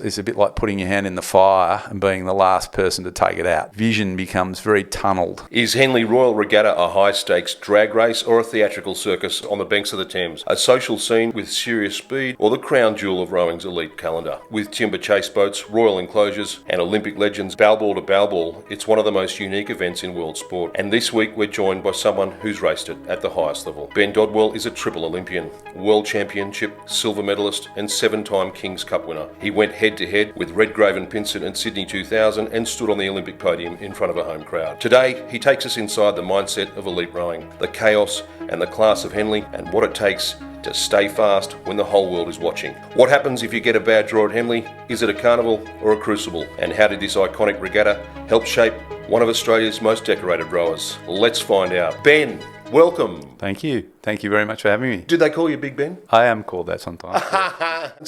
It's a bit like putting your hand in the fire and being the last person to take it out. Vision becomes very tunnelled. Is Henley Royal Regatta a high-stakes drag race or a theatrical circus on the banks of the Thames? A social scene with serious speed, or the crown jewel of rowing's elite calendar? With timber chase boats, royal enclosures and Olympic legends bowball to bowball, it's one of the most unique events in world sport. And this week we're joined by someone who's raced it at the highest level. Ben Dodwell is a triple Olympian, world championship, silver medalist and 7-time King's Cup winner. He went head-to-head with Redgrave and Pinsent in Sydney 2000 and stood on the Olympic podium in front of a home crowd. Today, he takes us inside the mindset of elite rowing, the chaos and the class of Henley, and what it takes to stay fast when the whole world is watching. What happens if you get a bad draw at Henley? Is it a carnival or a crucible? And how did this iconic regatta help shape one of Australia's most decorated rowers? Let's find out. Ben, welcome. Thank you. Thank you very much for having me. Did they call you Big Ben? I am called that sometimes.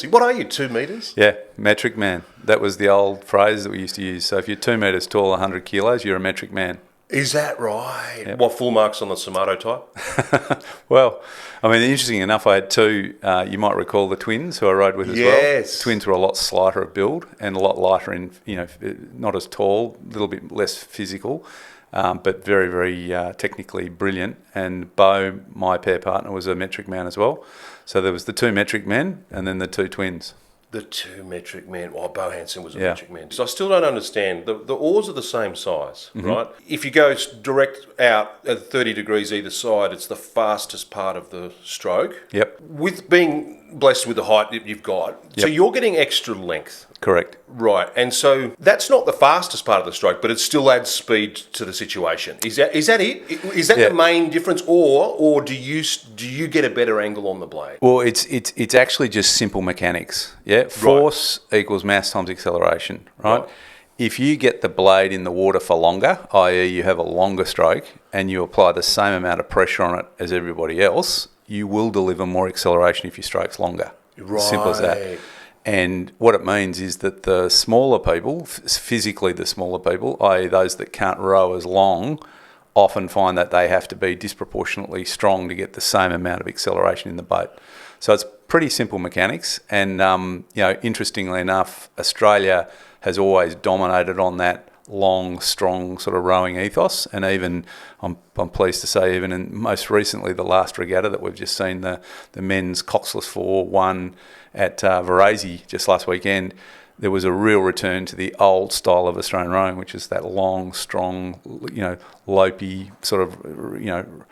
What are you, 2 metres? Yeah, metric man. That was the old phrase that we used to use. So if you're 2 metres tall, 100 kilos, you're a metric man. Is that right? Yep. What, full marks on the Somato type? Well, I mean, interesting enough, I had two, you might recall the twins who I rode with as well. Yes. Twins were a lot slighter of build and a lot lighter in, not as tall, a little bit less physical, but very, very technically brilliant. And Bo, my pair partner, was a metric man as well. So there was the 2 metric men and then the 2 twins. The 2 metric men. Well, Bo Hansen was a metric man. So I still don't understand. The oars are the same size, right? If you go direct out at 30 degrees either side, it's the fastest part of the stroke. Yep. With being blessed with the height that you've got, so you're getting extra length. Correct. Right, and so that's not the fastest part of the stroke, but it still adds speed to the situation. Is that it? Is that the main difference, or do you get a better angle on the blade? Well, it's actually just simple mechanics. Yeah, force equals mass times acceleration. Right. If you get the blade in the water for longer, i.e., you have a longer stroke, and you apply the same amount of pressure on it as everybody else, you will deliver more acceleration if your stroke's longer. Right. Simple as that. And what it means is that the smaller people, physically the smaller people, i.e. those that can't row as long, often find that they have to be disproportionately strong to get the same amount of acceleration in the boat. So it's pretty simple mechanics. And, interestingly enough, Australia has always dominated on that long, strong sort of rowing ethos. And even, I'm pleased to say, even in most recently, the last regatta that we've just seen, the men's Coxless 4 won at Varese just last weekend, there was a real return to the old style of Australian rowing, which is that long, strong, lopey sort of,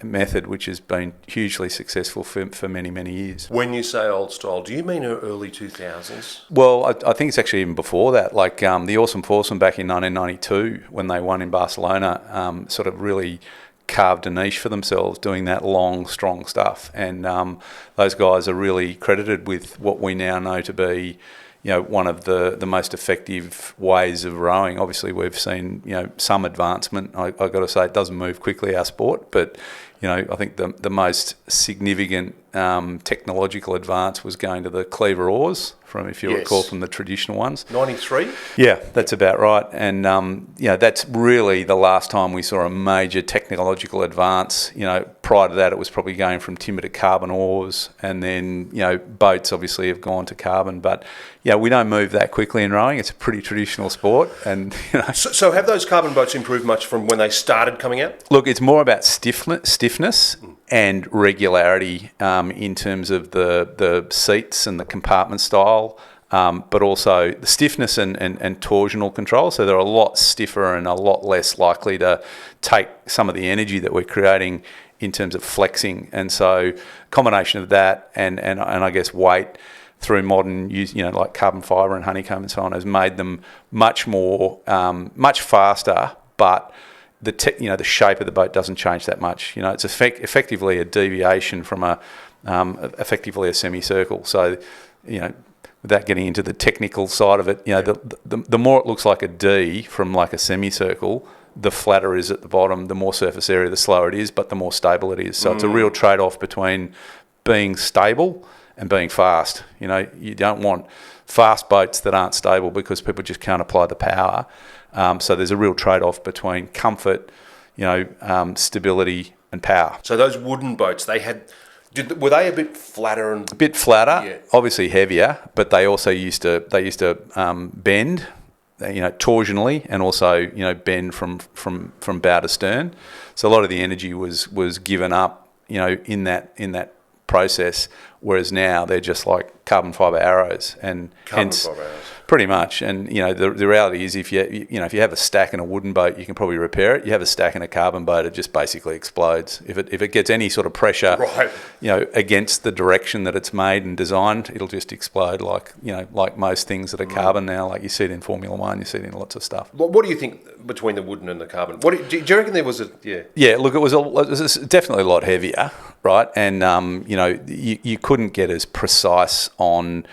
method, which has been hugely successful for many, many years. When you say old style, do you mean early 2000s? Well, I think it's actually even before that. Like the Awesome Forsome back in 1992, when they won in Barcelona, sort of really carved a niche for themselves doing that long, strong stuff. And those guys are really credited with what we now know to be, one of the most effective ways of rowing. Obviously, we've seen, some advancement. I've got to say, it doesn't move quickly, our sport, but, I think the most significant technological advance was going to the cleaver oars, if you recall, from the traditional ones. 93? Yeah, that's about right. And, that's really the last time we saw a major technological advance. Prior to that, it was probably going from timber to carbon oars, and then, boats obviously have gone to carbon. But, we don't move that quickly in rowing. It's a pretty traditional sport. And, So have those carbon boats improved much from when they started coming out? Look, it's more about stiffness and regularity in terms of the seats and the compartment style, but also the stiffness and torsional control. So they're a lot stiffer and a lot less likely to take some of the energy that we're creating in terms of flexing. And so combination of that and I guess weight through modern use, like carbon fibre and honeycomb and so on, has made them much more, much faster, but the shape of the boat doesn't change that much. It's effectively a deviation from effectively a semicircle. So, without getting into the technical side of it, the more it looks like a D from like a semicircle, the flatter is at the bottom, the more surface area, the slower it is, but the more stable it is. So it's a real trade-off between being stable and being fast. You don't want fast boats that aren't stable because people just can't apply the power. So there's a real trade-off between comfort, stability and power. So those wooden boats, they had Were they a bit flatter and A bit flatter, Yeah. obviously heavier, but they also used to bend, torsionally, and also bend from bow to stern. So a lot of the energy was given up, in that process. Whereas now they're just like carbon fibre arrows, and hence fibre arrows? pretty much. And the reality is, if you have a stack in a wooden boat, you can probably repair it. You have a stack in a carbon boat, it just basically explodes. If it gets any sort of pressure, Right. against the direction that it's made and designed, it'll just explode. Like most things that are carbon now, like you see it in Formula One, you see it in lots of stuff. What do you think between the wooden and the carbon? Do you reckon there was a Yeah, look, it was definitely a lot heavier, right? And you couldn't get as precise on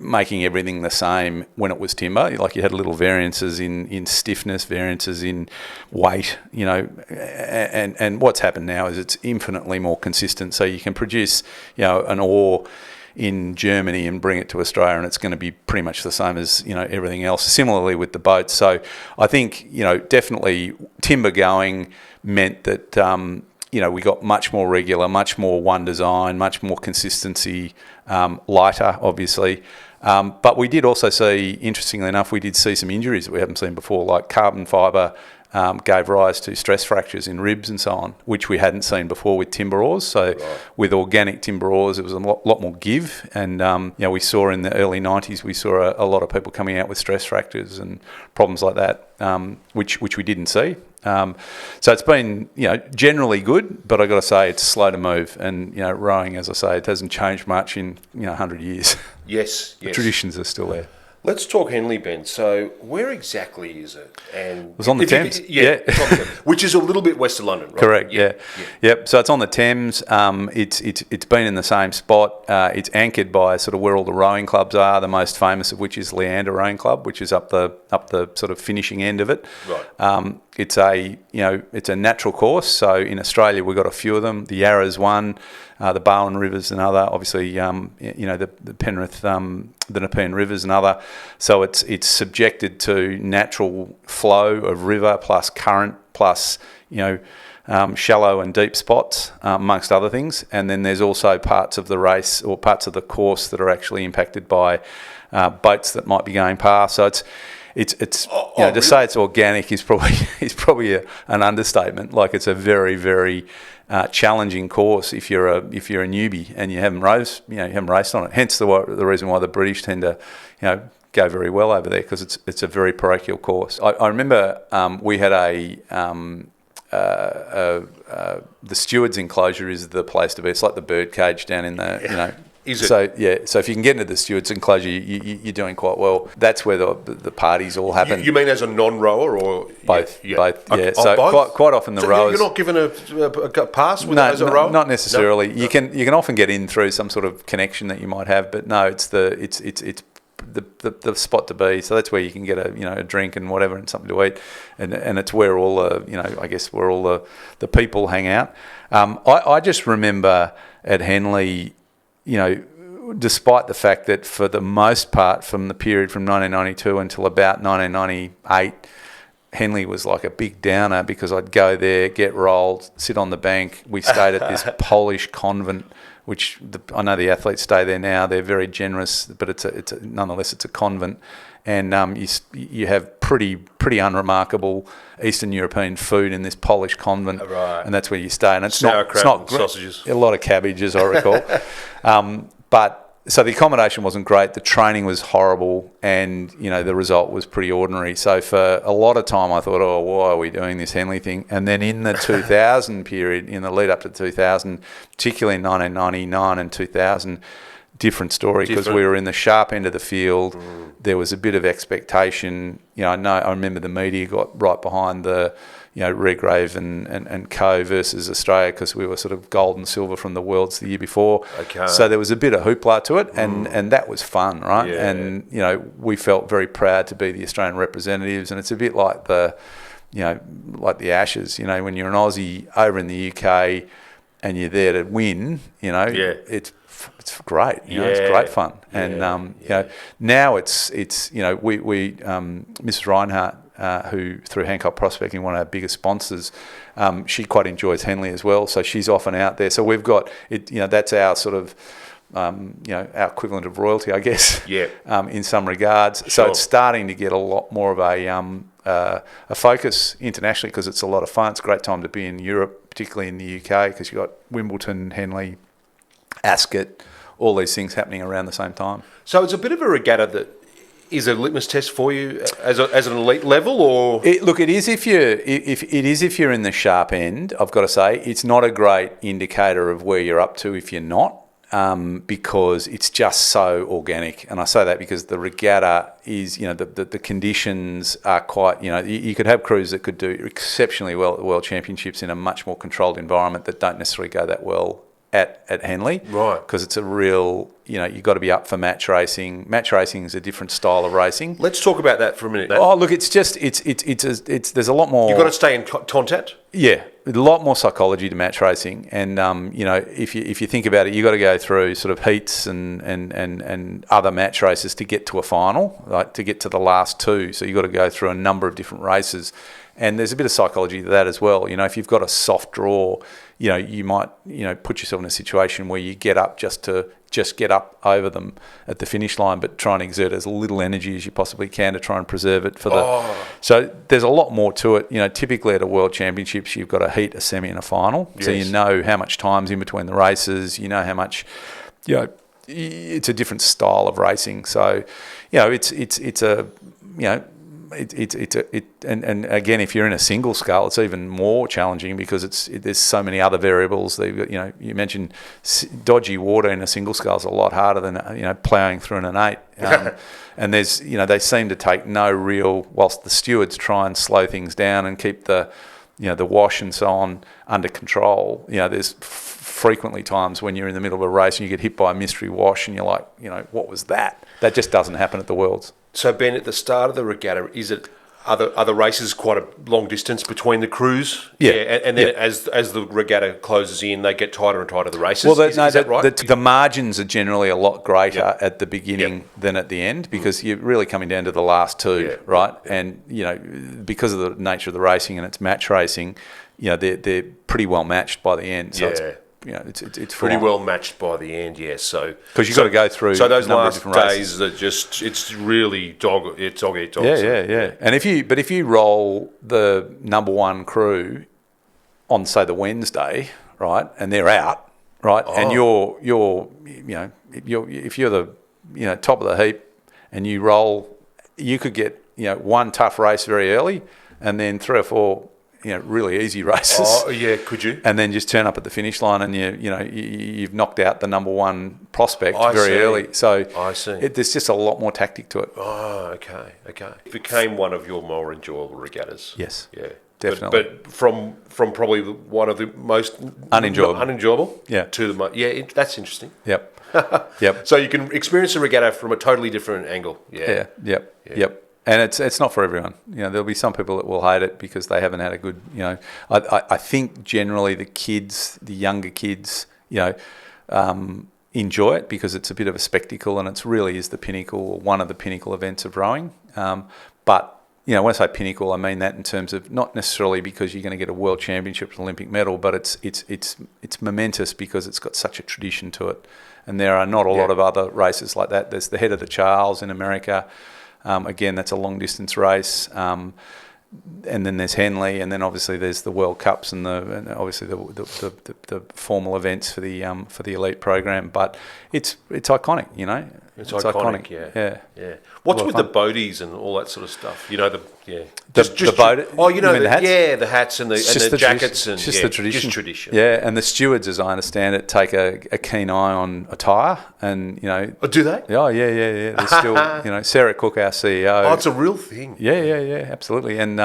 making everything the same when it was timber. Like you had little variances in stiffness, variances in weight, and what's happened now is it's infinitely more consistent. So you can produce, an ore in Germany and bring it to Australia, and it's going to be pretty much the same as everything else. Similarly with the boats. So I think definitely timber going meant that we got much more regular, much more one design, much more consistency, lighter, obviously. But we did also see, interestingly enough, we did see some injuries that we haven't seen before, like carbon fibre gave rise to stress fractures in ribs and so on, which we hadn't seen before with timber ores. So with organic timber ores, it was a lot more give. And, we saw in the early 90s, we saw a lot of people coming out with stress fractures and problems like that, which we didn't see. So it's been, generally good, but I got to say it's slow to move. And, rowing, as I say, it hasn't changed much in, 100 years. Yes. The traditions are still there. Let's talk Henley, Ben. So where exactly is it? And it was on the Thames. It's on the Thames, which is a little bit west of London, right? Correct. Yeah. Yep. So it's on the Thames. It's been in the same spot. It's anchored by sort of where all the rowing clubs are. The most famous of which is Leander Rowing Club, which is up the sort of finishing end of it. Right. It's a natural course. So in Australia we've got a few of them. The Yarra's one. The Barwon River's another, obviously, the Penrith, the Nepean River's another. So it's subjected to natural flow of river plus current plus, shallow and deep spots, amongst other things. And then there's also parts of the race or parts of the course that are actually impacted by boats that might be going past. So to say it's organic is probably an understatement. Like it's a very, very challenging course if you're a newbie and you haven't raced on it. Hence the reason why the British tend to go very well over there, because it's a very parochial course. I remember we had the stewards enclosure is the place to be. It's like the bird cage down in the Is it? So if you can get into the stewards enclosure, you're doing quite well. That's where the parties all happen. You mean as a non-rower or both? Yeah. Both. Yeah. Oh, So both? quite often the rowers. You're not given a pass with as a No, rower? not necessarily. No. You can often get in through some sort of connection that you might have, but no, it's the spot to be. So that's where you can get a drink and whatever and something to eat, and it's where all where all the people hang out. I just remember at Henley, despite the fact that for the most part from the period from 1992 until about 1998, Henley was like a big downer, because I'd go there, get rolled, sit on the bank. We stayed at this Polish convent, which I know the athletes stay there now. They're very generous, but nonetheless it's a convent, and you have pretty unremarkable Eastern European food in this Polish convent, right. And that's where you stay. And it's Sauerkraut not and sausages. A lot of cabbage, as I recall. So the accommodation wasn't great. The training was horrible, and the result was pretty ordinary. So for a lot of time, I thought, "Oh, why are we doing this Henley thing?" And then in the 2000 period, in the lead up to 2000, particularly in 1999 and 2000, different story, because we were in the sharp end of the field. There was a bit of expectation. I remember the media got right behind the Redgrave and co versus Australia, because we were sort of gold and silver from the Worlds the year before. Okay. So there was a bit of hoopla to it, and that was fun, right? Yeah. And we felt very proud to be the Australian representatives, and it's a bit like the Ashes. When you're an Aussie over in the UK and you're there to win, it's great. It's great fun. And now it's Mrs. Reinhardt who through Hancock Prospecting, one of our biggest sponsors, she quite enjoys Henley as well. So she's often out there. So we've got it. That's our sort of our equivalent of royalty, I guess. Yeah. In some regards. Sure. So it's starting to get a lot more of a focus internationally because it's a lot of fun. It's a great time to be in Europe, particularly in the UK, because you've got Wimbledon, Henley, Ascot, all these things happening around the same time. So it's a bit of a regatta that is a litmus test for you as an elite level, or it is if you're in the sharp end. I've got to say it's not a great indicator of where you're up to if you're not. Because it's just so organic. And I say that because the regatta is, the conditions are quite, you could have crews that could do exceptionally well at the World Championships in a much more controlled environment that don't necessarily go that well at Henley. Right. Because it's a real, you've got to be up for match racing. Match racing is a different style of racing. Let's talk about that for a minute. Oh, look, it's there's a lot more. You've got to stay in contact? Yeah, a lot more psychology to match racing, and if you think about it, you got to go through sort of heats and other match races to get to a final, like to get to the last two. So you got to go through a number of different races, and there's a bit of psychology to that as well. If you've got a soft draw, you might put yourself in a situation where you get up just get up over them at the finish line, but try and exert as little energy as you possibly can to try and preserve it for the. Oh. So there's a lot more to it. Typically at a World Championships, you've got a heat, a semi, and a final. Yes. So you know how much time's in between the races. You know how much. It's a different style of racing. So, it's a. And again, if you're in a single scale, it's even more challenging because there's so many other variables. You mentioned dodgy water in a single scale is a lot harder than ploughing through in an 8. And there's they seem to take no real, whilst the stewards try and slow things down and keep the wash and so on under control. There's frequently times when you're in the middle of a race and you get hit by a mystery wash and you're like, what was that? That just doesn't happen at the Worlds. So, Ben, at the start of the regatta, are the races quite a long distance between the crews? Yeah. And then as the regatta closes in, they get tighter and tighter, the races? Well, is that right? The margins are generally a lot greater at the beginning than at the end because you're really coming down to the last two, right? Yeah. And, because of the nature of the racing and it's match racing, they're pretty well matched by the end. So it's pretty well matched by the end, yes. So because you've got to go through. So those last days are it's really dog eat dog. Yeah. And if you roll the number one crew on say the Wednesday, right, and they're out, right, and you're if you're the top of the heap and you roll, you could get one tough race very early, and then 3 or 4. Really easy races. Oh yeah, could you? And then just turn up at the finish line, and you've knocked out the number one prospect early. So I see. There's just a lot more tactic to it. Oh, okay. It became one of your more enjoyable regattas. Yes. Yeah. Definitely. But from probably one of the most unenjoyable. Yeah. To the that's interesting. Yep. Yep. So you can experience a regatta from a totally different angle. Yeah. Yep. And it's not for everyone. There'll be some people that will hate it because they haven't had a good. I think generally the younger kids, enjoy it because it's a bit of a spectacle and it's really is the pinnacle or one of the pinnacle events of rowing. But when I say pinnacle, I mean that in terms of not necessarily because you're going to get a World Championship or Olympic medal, but it's momentous because it's got such a tradition to it. And there are not a lot of other races like that. There's the Head of the Charles in America. Again, that's a long distance race, and then there's Henley, and then obviously there's the World Cups and obviously the formal events for the elite program. But it's iconic, It's iconic. Yeah. What's with the boaties and all that sort of stuff? The boat. The hats. Yeah, the hats and the jackets and it's just the tradition. Just tradition. Yeah, and the stewards, as I understand it, take a keen eye on attire, and Oh, do they? Oh, yeah. There's still, Sarah Cook, our CEO. Oh, it's a real thing. Yeah, absolutely. And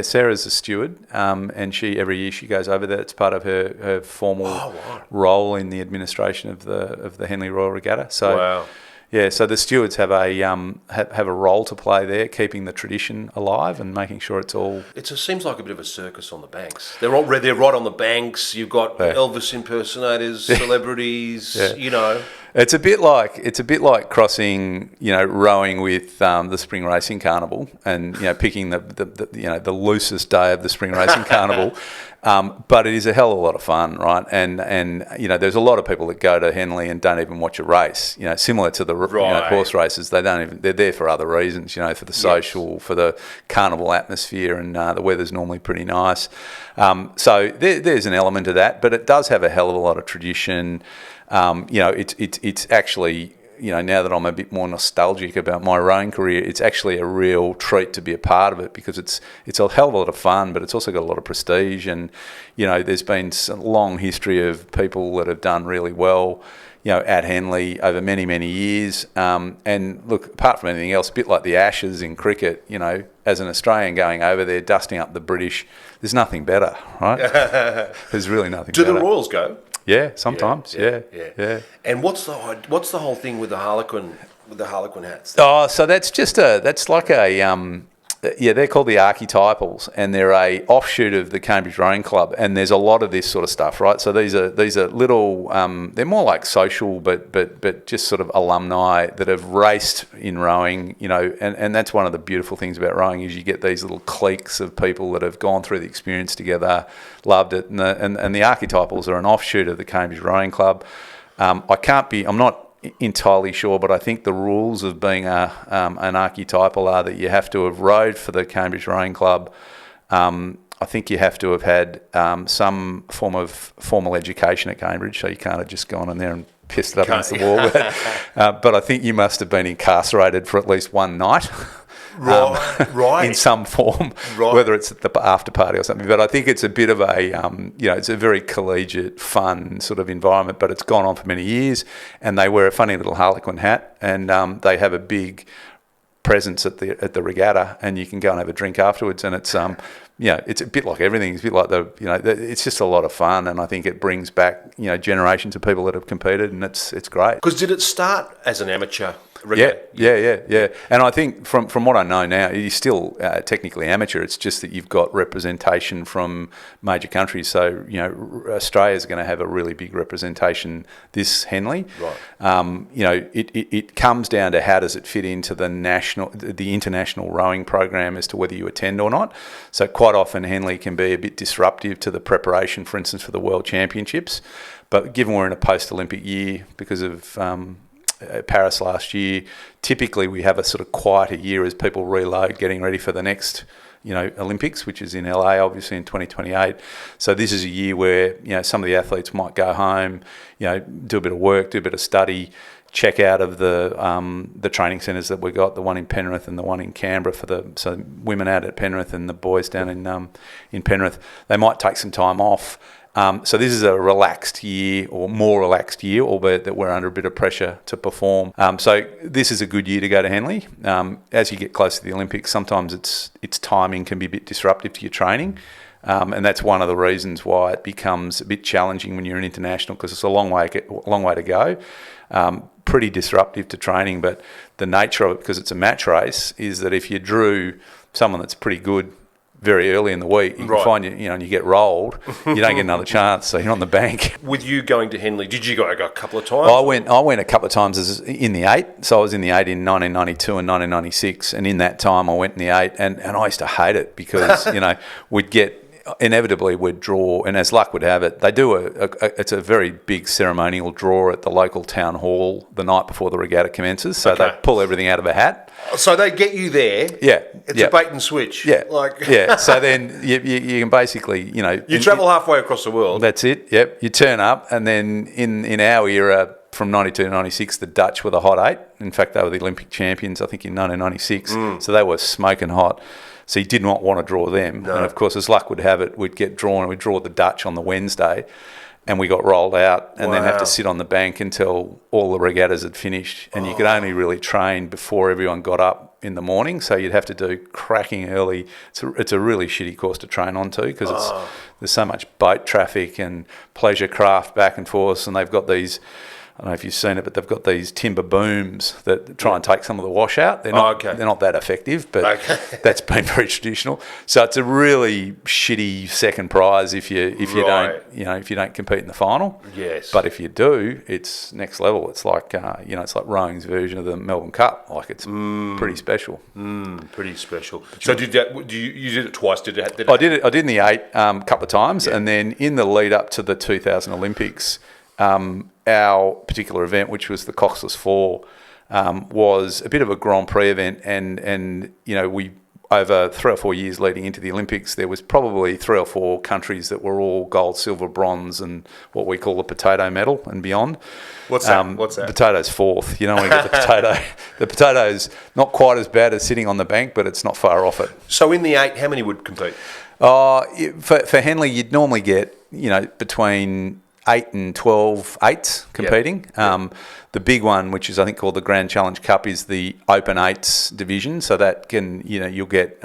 Sarah's a steward, and every year she goes over there. It's part of her formal role in the administration of the Henley Royal Regatta. So. Wow. Yeah, so the stewards have a role to play there, keeping the tradition alive and making sure it's all. It seems like a bit of a circus on the banks. They're right on the banks. You've got Elvis impersonators, celebrities. It's a bit like crossing, rowing with the Spring Racing Carnival, and picking the loosest day of the Spring Racing Carnival. But it is a hell of a lot of fun, right? And there's a lot of people that go to Henley and don't even watch a race. Similar to the horse races, they're there for other reasons. For the social, for the carnival atmosphere, and the weather's normally pretty nice. So there's an element of that, but it does have a hell of a lot of tradition. It's actually, now that I'm a bit more nostalgic about my rowing career, it's actually a real treat to be a part of it, because it's a hell of a lot of fun, but it's also got a lot of prestige. And, there's been a long history of people that have done really well, at Henley over many, many years. And look, apart from anything else, a bit like the Ashes in cricket, as an Australian going over there, dusting up the British, there's nothing better, right? There's really nothing better. Do the Royals go? Yeah, sometimes. Yeah. And what's the whole thing with the Harlequin hats? Oh, so that's like a they're called the archetypals, and they're a offshoot of the Cambridge Rowing Club, and there's a lot of this sort of stuff, right? So these are little, they're more like social, but just sort of alumni that have raced in rowing, and that's one of the beautiful things about rowing, is you get these little cliques of people that have gone through the experience together, loved it, and the archetypals are an offshoot of the Cambridge Rowing Club. I'm not entirely sure, but I think the rules of being an archetypal are that you have to have rowed for the Cambridge Rowing Club. I think you have to have had some form of formal education at Cambridge, so you can't have just gone in there and pissed it up against the wall. But I think you must have been incarcerated for at least one night. Right. In some form, whether it's at the after party or something. But I think it's a bit of a, it's a very collegiate, fun sort of environment, but it's gone on for many years, and they wear a funny little Harlequin hat, and they have a big presence at the regatta, and you can go and have a drink afterwards, and it's it's a bit like everything. It's a bit like it's just a lot of fun, and I think it brings back generations of people that have competed, and it's great. Because did it start as an amateur regatta? Yeah. And I think from what I know now, you're still technically amateur. It's just that you've got representation from major countries. So Australia's going to have a really big representation this Henley. Right. It comes down to how does it fit into the international rowing program as to whether you attend or not. So quite often Henley can be a bit disruptive to the preparation, for instance, for the World Championships. But given we're in a post-Olympic year because of Paris last year, typically we have a sort of quieter year as people reload, getting ready for the next Olympics, which is in LA obviously in 2028. So this is a year where some of the athletes might go home, do a bit of work, do a bit of study, check out of the training centres that we got, the one in Penrith and the one in Canberra so women out at Penrith and the boys down in Penrith. They might take some time off. So this is a relaxed year, or more relaxed year, albeit that we're under a bit of pressure to perform. So this is a good year to go to Henley. As you get close to the Olympics, sometimes its timing can be a bit disruptive to your training. And that's one of the reasons why it becomes a bit challenging when you're an international, because it's a long way to go. Pretty disruptive to training, but the nature of it, because it's a match race, is that if you drew someone that's pretty good very early in the week, you can find and you get rolled, you don't get another chance, so you're on the bank. With you going to Henley, did you go a couple of times? I went a couple of times in the 8, so I was in the 8 in 1992 and 1996, and in that time I went in the 8, and I used to hate it because inevitably we'd draw, and as luck would have it, they do it's a very big ceremonial draw at the local town hall the night before the regatta commences, so they pull everything out of a hat. So they get you there. Yeah. It's a bait and switch. Yeah. So then you can basically, you travel halfway across the world. That's it. Yep. You turn up, and then in our era, from 92 to 96, the Dutch were the hot 8. In fact, they were the Olympic champions, I think, in 1996. So they were smoking hot. So you did not want to draw them. No. And of course, as luck would have it, we'd get drawn, and we'd draw the Dutch on the Wednesday, and we got rolled out, and then have to sit on the bank until all the regattas had finished. And you could only really train before everyone got up in the morning, so you'd have to do cracking early. It's a really shitty course to train onto, because there's so much boat traffic and pleasure craft back and forth, and they've got these I don't know if you've seen it, but they've got these timber booms that try and take some of the wash out. They're not that effective, but that's been very traditional. So it's a really shitty second prize if you don't compete in the final. Yes. But if you do, it's next level. It's like it's like rowing's version of the Melbourne Cup. Like it's pretty special. Pretty special. So you did it twice? Did it? I did it in the 8 couple of times, and then in the lead up to the 2000 Olympics. Our particular event, which was the Coxless 4, was a bit of a Grand Prix event, and we over 3 or 4 years leading into the Olympics, there was probably 3 or 4 countries that were all gold, silver, bronze, and what we call the potato medal and beyond. What's that? Potato's 4th. You don't want to get the potato. The potato's not quite as bad as sitting on the bank, but it's not far off it. So in the 8, how many would compete? For Henley, you'd normally get between 8 and 12 eights competing. Yep. The big one, which is I think called the Grand Challenge Cup, is the Open Eights division. So that can, you'll get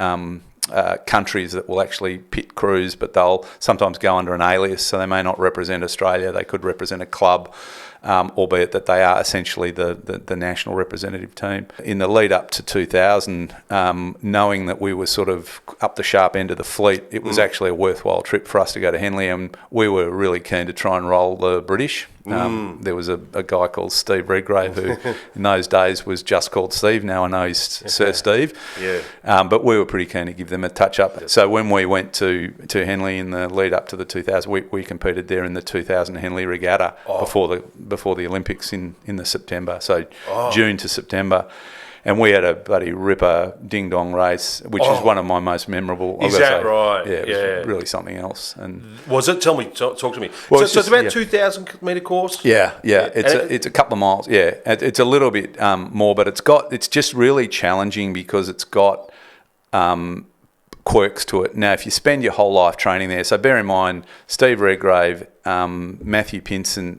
countries that will actually pit crews, but they'll sometimes go under an alias. So they may not represent Australia. They could represent a club, albeit that they are essentially the national representative team. In the lead up to 2000, knowing that we were sort of up the sharp end of the fleet, it was actually a worthwhile trip for us to go to Henley, and we were really keen to try and roll the British. There was a guy called Steve Redgrave who in those days was just called Steve. Now I know he's Sir Steve. Yeah. But we were pretty keen to give them a touch-up. So when we went to Henley in the lead up to the 2000, we competed there in the 2000 Henley Regatta before the Olympics in the September. So June to September. And we had a bloody ripper ding-dong race, which is one of my most memorable. Is that right? Yeah, it was really something else. And was it? Talk to me. Well, so it's about 2,000 metre course? Yeah. It's a couple of miles. Yeah, it's a little bit more, but it's just really challenging because it's got quirks to it. Now, if you spend your whole life training there, so bear in mind, Steve Redgrave, Matthew Pinsent,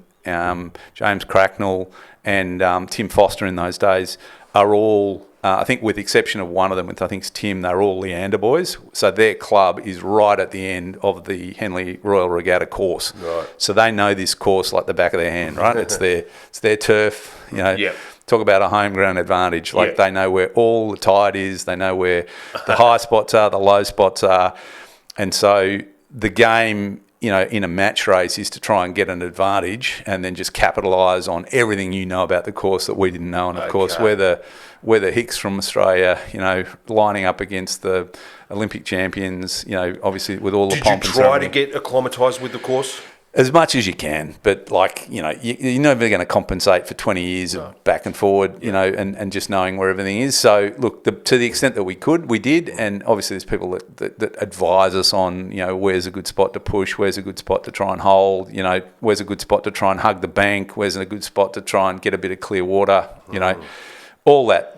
James Cracknell, and Tim Foster in those days are all, I think with the exception of one of them, which I think is Tim, they're all Leander boys. So their club is right at the end of the Henley Royal Regatta course. Right. So they know this course like the back of their hand, right? It's their turf, Yep. Talk about a home ground advantage. They know where all the tide is. They know where the high spots are, the low spots are. And so the game, in a match race is to try and get an advantage and then just capitalise on everything you know about the course that we didn't know. And, of course, whether Hicks from Australia, lining up against the Olympic champions, obviously with all the pomp and ceremony. Did you try to get acclimatised with the course? As much as you can, but you're never going to compensate for 20 years of back and forward, and just knowing where everything is. So look, to the extent that we could, we did, and obviously there's people that advise us on, where's a good spot to push, where's a good spot to try and hold, where's a good spot to try and hug the bank, where's a good spot to try and get a bit of clear water, all that.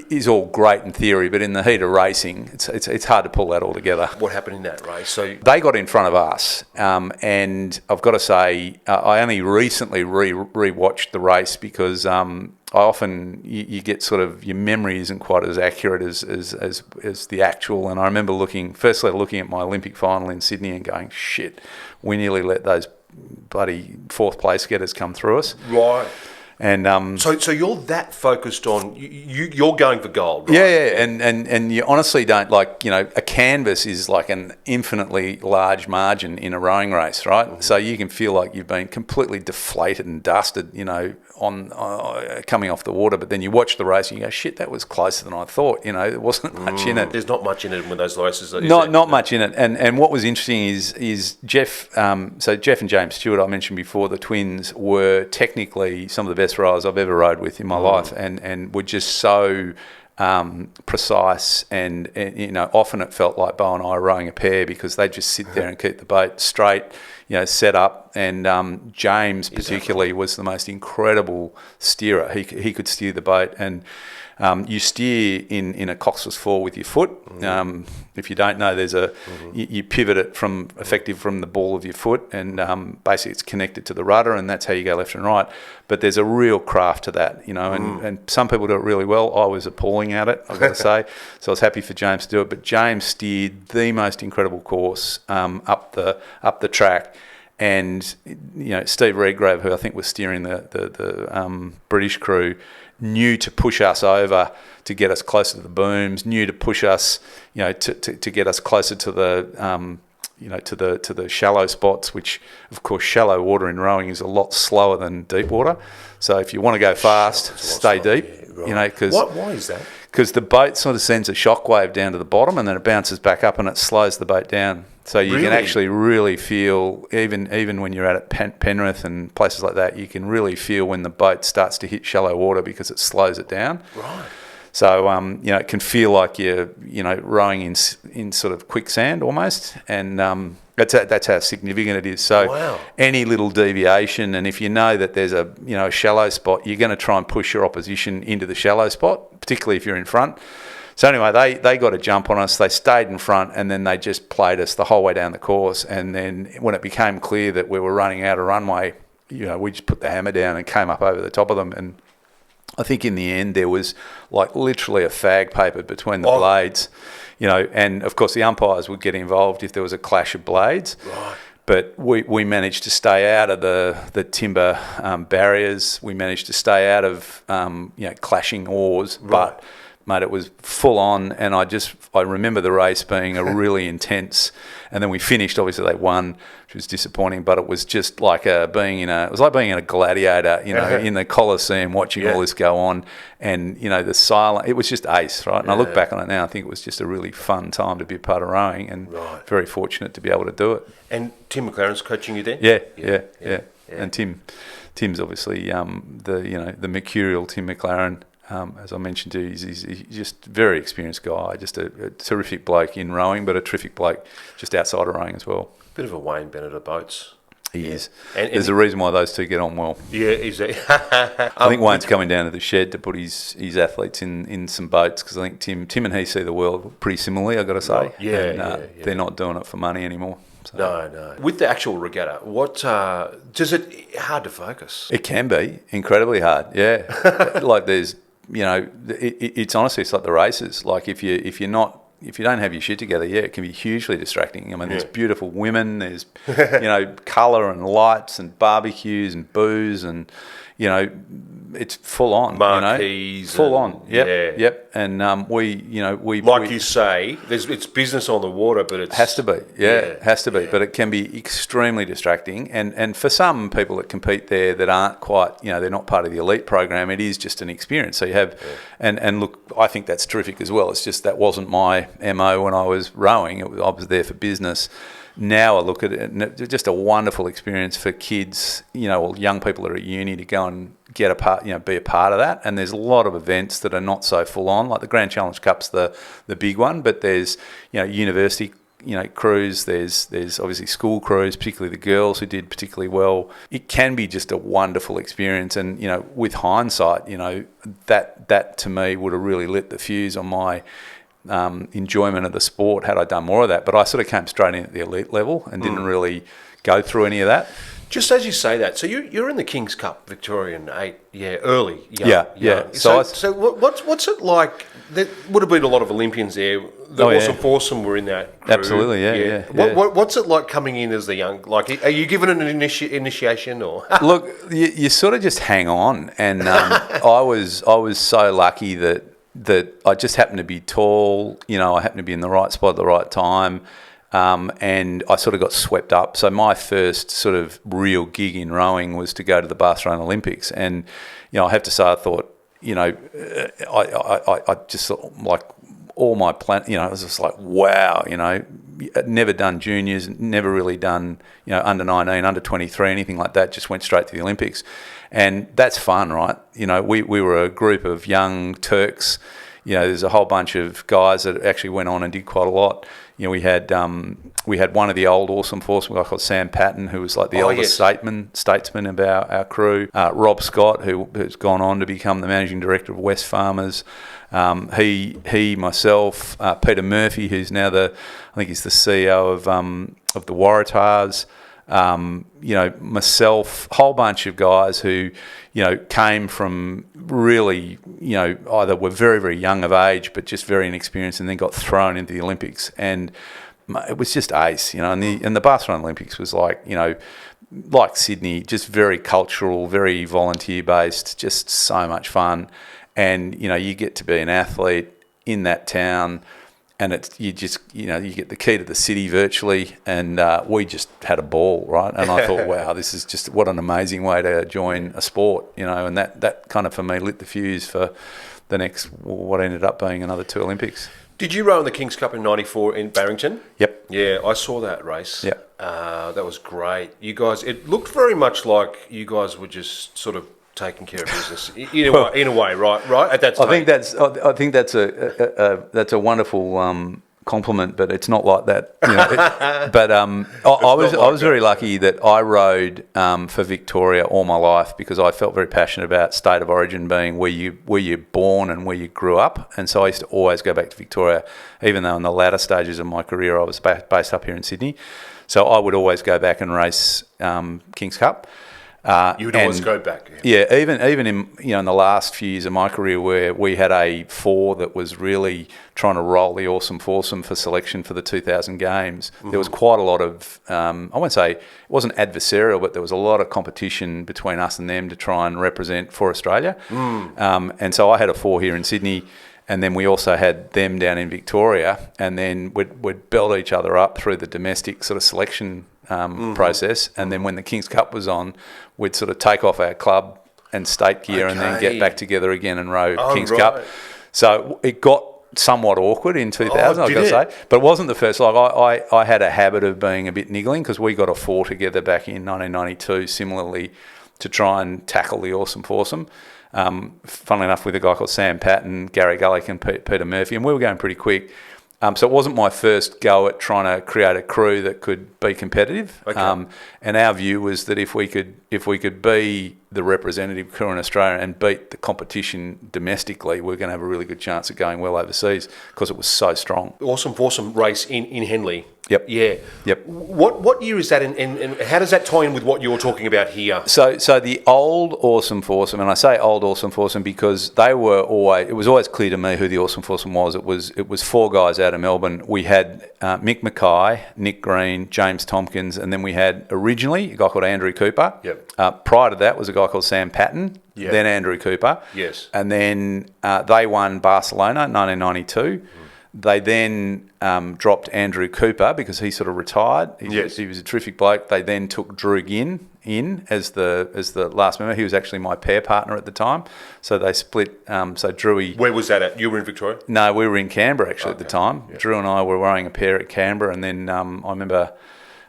Is all great in theory, but in the heat of racing, it's hard to pull that all together. What happened in that race? So they got in front of us, and I've got to say, I only recently re-watched the race because I often you get sort of your memory isn't quite as accurate as the actual. And I remember looking at my Olympic final in Sydney and going, shit, we nearly let those bloody 4th place getters come through us. Right. And so you're that focused on you're going for gold, right? Yeah, and you honestly don't a canvas is like an infinitely large margin in a rowing race, right? Mm-hmm. So you can feel like you've been completely deflated and dusted, on coming off the water, but then you watch the race and you go, shit, that was closer than I thought. There wasn't much in it. There's not much in it when those races. Not much in it. And what was interesting is Jeff. So Jeff and James Stewart, I mentioned before, the twins were technically some of the best rowers I've ever rowed with in my life, and were just so precise, and often it felt like Bo and I were rowing a pair because they just sit there and keep the boat straight, set up. And James particularly was the most incredible steerer. He could steer the boat, and you steer in a Coxless 4 with your foot. If you don't know, there's you pivot it from the ball of your foot, and basically it's connected to the rudder, and that's how you go left and right. But there's a real craft to that, and some people do it really well. I was appalling at it, I've got to say. So I was happy for James to do it. But James steered the most incredible course up the track. and Steve Redgrave, who I think was steering the British crew, knew to push us over to get us closer to the booms, knew to push us, to get us closer to the to the shallow spots, which of course shallow water in rowing is a lot slower than deep water. So if you want to go fast, stay deep. Yeah, right. Because why is that? Because the boat sort of sends a shockwave down to the bottom, and then it bounces back up, and it slows the boat down. So you can actually really feel, even when you're out at Penrith and places like that, you can really feel when the boat starts to hit shallow water because it slows it down. Right. So it can feel like you're rowing in sort of quicksand almost, and that's how significant it is. So any little deviation, and if you know that there's a shallow spot, you're going to try and push your opposition into the shallow spot, particularly if you're in front. So anyway, they got a jump on us. They stayed in front, and then they just played us the whole way down the course. And then when it became clear that we were running out of runway, we just put the hammer down and came up over the top of them. And I think in the end there was like literally a fag paper between the blades, and of course the umpires would get involved if there was a clash of blades. Right. But we managed to stay out of the timber barriers. We managed to stay out of clashing oars. Right. But mate, it was full on, and I remember the race being a really intense. And then we finished. Obviously, they won, which was disappointing. But it was just like being in a gladiator, in the Colosseum, watching all this go on, and the silence. It was just ace, right? And I look back on it now, I think it was just a really fun time to be a part of rowing, and very fortunate to be able to do it. And Tim McLaren's coaching you then? Yeah. And Tim's obviously the mercurial Tim McLaren. As I mentioned to you, he's just a very experienced guy, just a terrific bloke in rowing, but a terrific bloke just outside of rowing as well. Bit of a Wayne Bennett of boats. He is. And there's a reason why those two get on well. Yeah, is it? I think Wayne's coming down to the shed to put his athletes in some boats, because I think Tim and he see the world pretty similarly, I've got to say. They're not doing it for money anymore. So. No. With the actual regatta, what does it hard to focus? It can be incredibly hard. Yeah, like there's. It's honestly, it's like the races. Like if you don't have your shit together, it can be hugely distracting. I mean, there's beautiful women, there's colour and lights and barbecues and booze, and it's full on. Marquees, full on. Yep. And we you say, it's business on the water, but it has to be. It has to be. But it can be extremely distracting. And for some people that compete there that aren't quite, they're not part of the elite program, it is just an experience. So you have, and look, I think that's terrific as well. It's just that wasn't my MO when I was rowing. I was there for business. Now I look at it, and it's just a wonderful experience for kids, or young people that are at uni to go and get a part, be a part of that. And there's a lot of events that are not so full on, like the Grand Challenge Cup's the big one, but there's, university, crews, there's obviously school crews, particularly the girls who did particularly well. It can be just a wonderful experience. And, with hindsight, that to me would have really lit the fuse on my enjoyment of the sport had I done more of that. But I sort of came straight in at the elite level and didn't really go through any of that. Just as you say that, so you're in the King's Cup Victorian 8, early. Young. So what's it like? There would have been a lot of Olympians there. The Awesome Forsome were in that crew. Absolutely, yeah. What's it like coming in as the young? Like, are you given an initiation or? Look, you sort of just hang on, and I was so lucky that I just happened to be tall. I happened to be in the right spot at the right time. And I sort of got swept up. So my first sort of real gig in rowing was to go to the Barcelona Olympics. And, I have to say, I thought, I just like all my plan, I was just like, wow, never done juniors, never really done, under 19, under 23, anything like that, just went straight to the Olympics. And that's fun, right? We were a group of young Turks. There's a whole bunch of guys that actually went on and did quite a lot. We had one of the old Awesome Forsome, guy called Sam Patton, who was like the eldest statesman of our crew. Rob Scott, who's gone on to become the managing director of West Farmers. He, myself, Peter Murphy, who's now I think he's the CEO of the Waratahs. Myself, whole bunch of guys who, came from really, either were very, very young of age, but just very inexperienced, and then got thrown into the Olympics. And it was just ace, and the Barcelona Olympics was like Sydney, just very cultural, very volunteer based, just so much fun. And you get to be an athlete in that town, and you get the key to the city virtually, and we just had a ball, right? And I thought, wow, this is just what an amazing way to join a sport, and that kind of for me lit the fuse for the next, what ended up being another 2 Olympics. Did you row in the King's Cup in '94 in Barington? Yep. Yeah, I saw that race. Yep. That was great. You guys, it looked very much like you guys were just sort of taking care of business in a way, right? At that time. I think that's a wonderful compliment, but it's not like that. I was very lucky that I rode for Victoria all my life, because I felt very passionate about state of origin being where you're born and where you grew up, and so I used to always go back to Victoria, even though in the latter stages of my career I was based up here in Sydney. So I would always go back and race King's Cup. You would always go back. Yeah, even in the last few years of my career, where we had a 4 that was really trying to roll the Awesome Forsome for selection for the 2000 games. Mm-hmm. There was quite a lot of, I won't say it wasn't adversarial, but there was a lot of competition between us and them to try and represent for Australia. And so I had a 4 here in Sydney, and then we also had them down in Victoria, and then we'd belt each other up through the domestic sort of selection process, and then when the King's Cup was on, we'd sort of take off our club and state gear and then get back together again and row King's Cup. So it got somewhat awkward in 2000, I've got to say, but it wasn't the first. Like I had a habit of being a bit niggling, because we got a 4 together back in 1992, similarly, to try and tackle the Awesome Forsome. Funnily enough, with a guy called Sam Patton, Gary Gullick and Peter Murphy, and we were going pretty quick. So it wasn't my first go at trying to create a crew that could be competitive. Okay. And our view was that if we could be the representative crew in Australia and beat the competition domestically, we're going to have a really good chance of going well overseas, because it was so strong. Awesome Forsome race in Henley. Yep. Yeah. Yep. What year is that, and how does that tie in with what you're talking about here? So the old Awesome Forsome, and I say old Awesome Forsome because it was always clear to me who the Awesome Forsome was. It was 4 guys out of Melbourne. We had Mick Mackay, Nick Green, James Tompkins, and then we had originally a guy called Andrew Cooper. Yep. Prior to that was a guy called Sam Patton, then Andrew Cooper. Yes. And then they won Barcelona 1992. They then dropped Andrew Cooper because he sort of retired. He was a terrific bloke. They then took Drew Ginn in as the last member. He was actually my pair partner at the time. So they split. So Drewy. Where was that at? You were in Victoria? No, we were in Canberra actually at the time. Yeah. Drew and I were rowing a pair at Canberra, and then I remember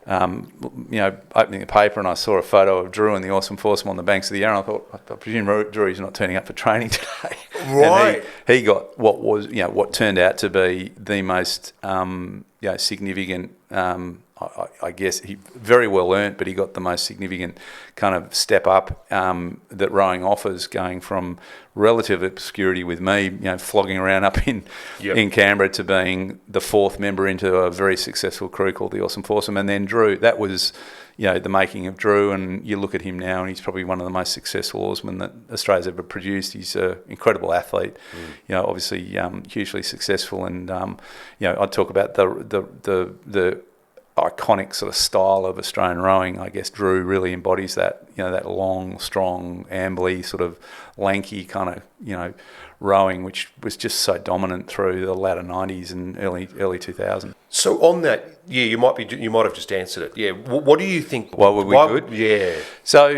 opening the paper and I saw a photo of Drew and the Awesome Forsome on the banks of the Yarra, and I thought, I presume Drew's not turning up for training today. Right. And he got what turned out to be the most significant. I guess he very well earned, but he got the most significant kind of step up that rowing offers, going from relative obscurity with me, flogging around up in Canberra, to being the 4th member into a very successful crew called the Awesome Forsome. And then Drew, that was the making of Drew, and you look at him now and he's probably one of the most successful oarsmen that Australia's ever produced. He's an incredible athlete, obviously hugely successful, and I'd talk about the iconic sort of style of Australian rowing. I guess Drew really embodies that, that long, strong, ambly, sort of lanky kind of, rowing, which was just so dominant through the latter 90s and early 2000s. So on that, you might have just answered it. Yeah. What do you think? Why were we good? Yeah. So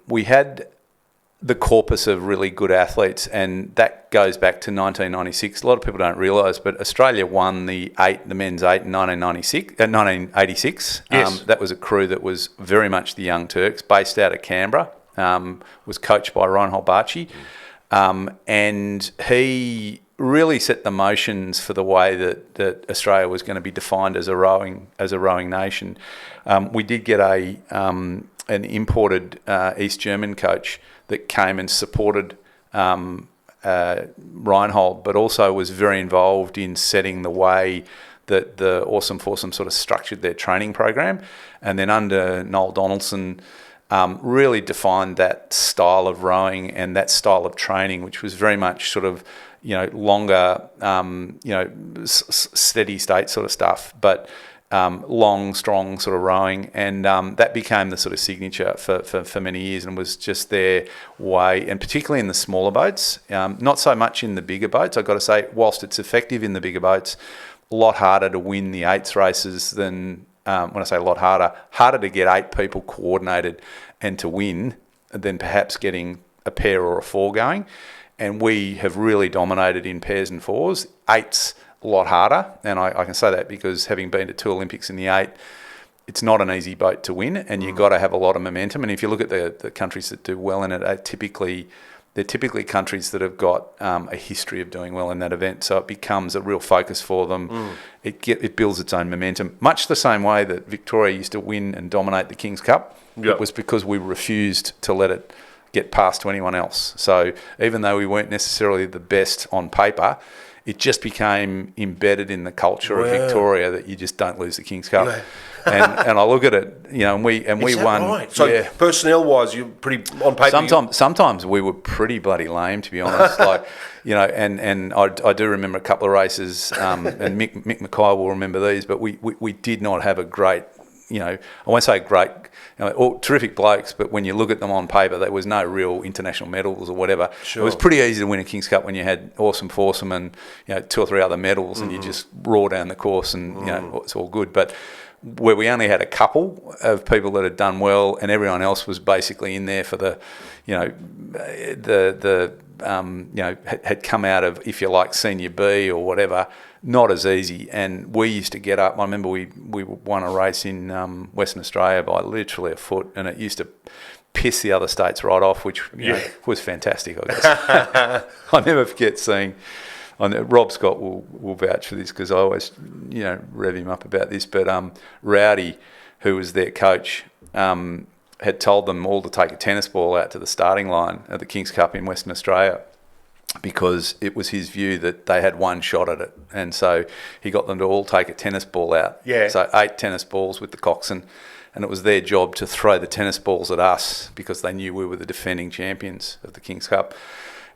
we had the corpus of really good athletes, and that goes back to 1996. A lot of people don't realise, but Australia won the men's 8 in 1986. Yes. That was a crew that was very much the Young Turks, based out of Canberra, was coached by Reinhold Barchi, and he really set the motions for the way that Australia was going to be defined as a rowing nation. We did get an imported East German coach that came and supported Reinhold, but also was very involved in setting the way that the Awesome Forsome sort of structured their training program. And then under Noel Donaldson, really defined that style of rowing and that style of training, which was very much sort of, longer, steady state sort of stuff, but long, strong sort of rowing. And that became the sort of signature for many years and was just their way, and particularly in the smaller boats, not so much in the bigger boats. I've got to say, whilst it's effective in the bigger boats, a lot harder to win the eights races than, when I say a lot harder to get 8 people coordinated and to win than perhaps getting a pair or a 4 going. And we have really dominated in pairs and 4s. 8's a lot harder, and I can say that because having been to 2 Olympics in the 8, it's not an easy boat to win, and you've got to have a lot of momentum. And if you look at the countries that do well in it, they're typically countries that have got a history of doing well in that event, so it becomes a real focus for them. It builds its own momentum, much the same way that Victoria used to win and dominate the King's Cup. Yep. It was because we refused to let it get past to anyone else. So even though we weren't necessarily the best on paper, it just became embedded in the culture of Victoria that you just don't lose the King's Cup. Yeah. and I look at it, and we won. Right? So personnel-wise, you're pretty on paper. Sometimes we were pretty bloody lame, to be honest. And I do remember a couple of races, and Mick Mackay will remember these, but we did not have a great. I won't say great, all terrific blokes, but when you look at them on paper, there was no real international medals or whatever. Sure. It was pretty easy to win a King's Cup when you had Awesome Forsome and 2 or 3 other medals, and you just roar down the course, and it's all good. But where we only had a couple of people that had done well, and everyone else was basically in there for the, had come out of, if you like, senior B or whatever. Not as easy, and we used to get up. I remember we won a race in Western Australia by literally a foot, and it used to piss the other states right off, which was fantastic, I guess. I never forget seeing. Rob Scott will vouch for this because I always rev him up about this. But Rowdy, who was their coach, had told them all to take a tennis ball out to the starting line at the King's Cup in Western Australia, because it was his view that they had one shot at it. And so he got them to all take a tennis ball out. Yeah. So 8 tennis balls with the coxswain, and it was their job to throw the tennis balls at us because they knew we were the defending champions of the King's Cup.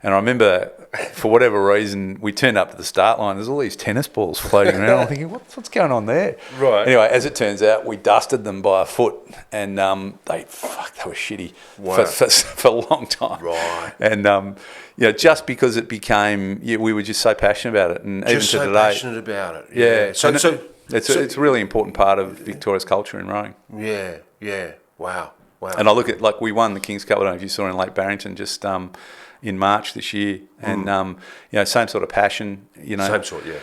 And I remember, for whatever reason, we turned up to the start line. There's all these tennis balls floating around. I'm thinking, what's going on there? Right. Anyway, as it turns out, we dusted them by a foot, and they were shitty for a long time. Right. And just because it became, we were just so passionate about it, and just even to so today, passionate about it. Yeah. So it's a really important part of Victoria's culture in rowing. Yeah. Yeah. Wow. And I look at, we won the King's Cup. I don't know if you saw in Lake Barington just in March this year, and same sort of passion. Same sort, yeah.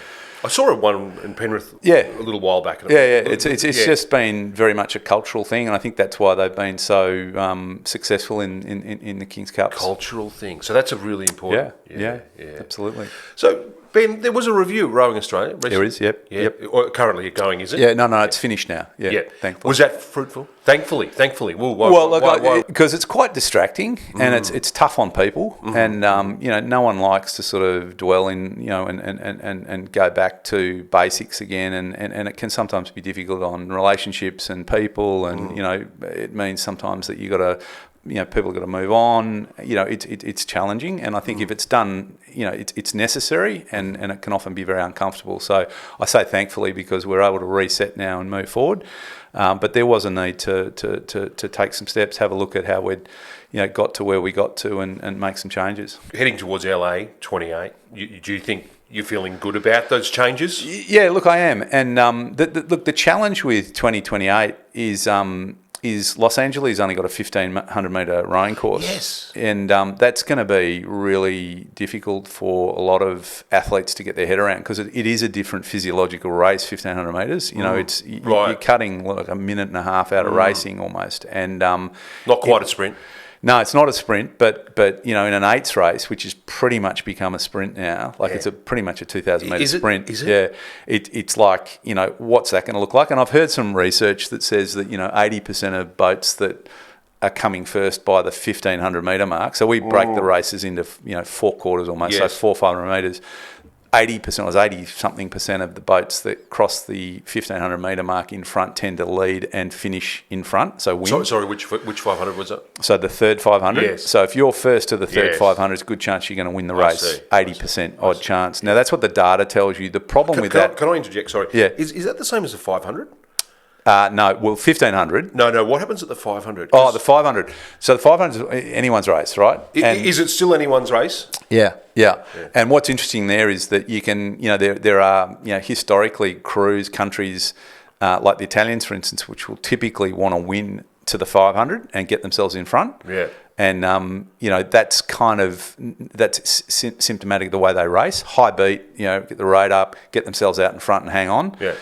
I saw one in Penrith a little while back. It's just been very much a cultural thing, and I think that's why they've been so successful in the King's Cups. Cultural thing. So that's a really important. Yeah, absolutely. So, Ben, there was a review of Rowing Australia recently. There is, yep. Or currently going, is it? Yeah, no, it's finished now. Yeah, thankfully. Was that fruitful? Thankfully. Why? Because it's quite distracting, and it's tough on people, and no one likes to sort of dwell in, and go back to basics again, and it can sometimes be difficult on relationships and people, and it means sometimes that you got to. People have got to move on. It's challenging, and I think if it's done, it's necessary, and it can often be very uncomfortable. So I say thankfully, because we're able to reset now and move forward. But there was a need to take some steps, have a look at how we'd got to where we got to, and make some changes. Heading towards LA 28, do you think you're feeling good about those changes? Yeah, look, I am. And the challenge with 2028 is Los Angeles only got a 1,500 metre rowing course. Yes. And that's going to be really difficult for a lot of athletes to get their head around, because it is a different physiological race, 1,500 metres. You're cutting like a minute and a half out of racing almost. And not quite a sprint. No, it's not a sprint, but in an 8s race, which has pretty much become a sprint now, it's pretty much a 2,000 metre sprint. Is it? Yeah, it's like, what's that going to look like? And I've heard some research that says that 80% of boats that are coming first by the 1,500 metre mark. So we break the races into 4 quarters almost, so 400-500 metres. 80%, or 80-something% of the boats that cross the 1,500 metre mark in front tend to lead and finish in front, so win. Sorry, which 500 was it? So the third 500. Yes. So if you're first to the third Yes. 500, it's a good chance you're going to win the race. see. 80% odd chance. Now, that's what the data tells you. The problem with that... Can I interject? Sorry. Yeah. Is that the same as the 500? No, well, 1,500. No. What happens at the 500? Oh, the 500. So the 500 is anyone's race, right? Is it still anyone's race? Yeah. And what's interesting there is that you can, there are, historically countries like the Italians, for instance, which will typically want to win to the 500 and get themselves in front. Yeah. And, that's symptomatic of the way they race. High beat, get the rate up, get themselves out in front and hang on. Yeah.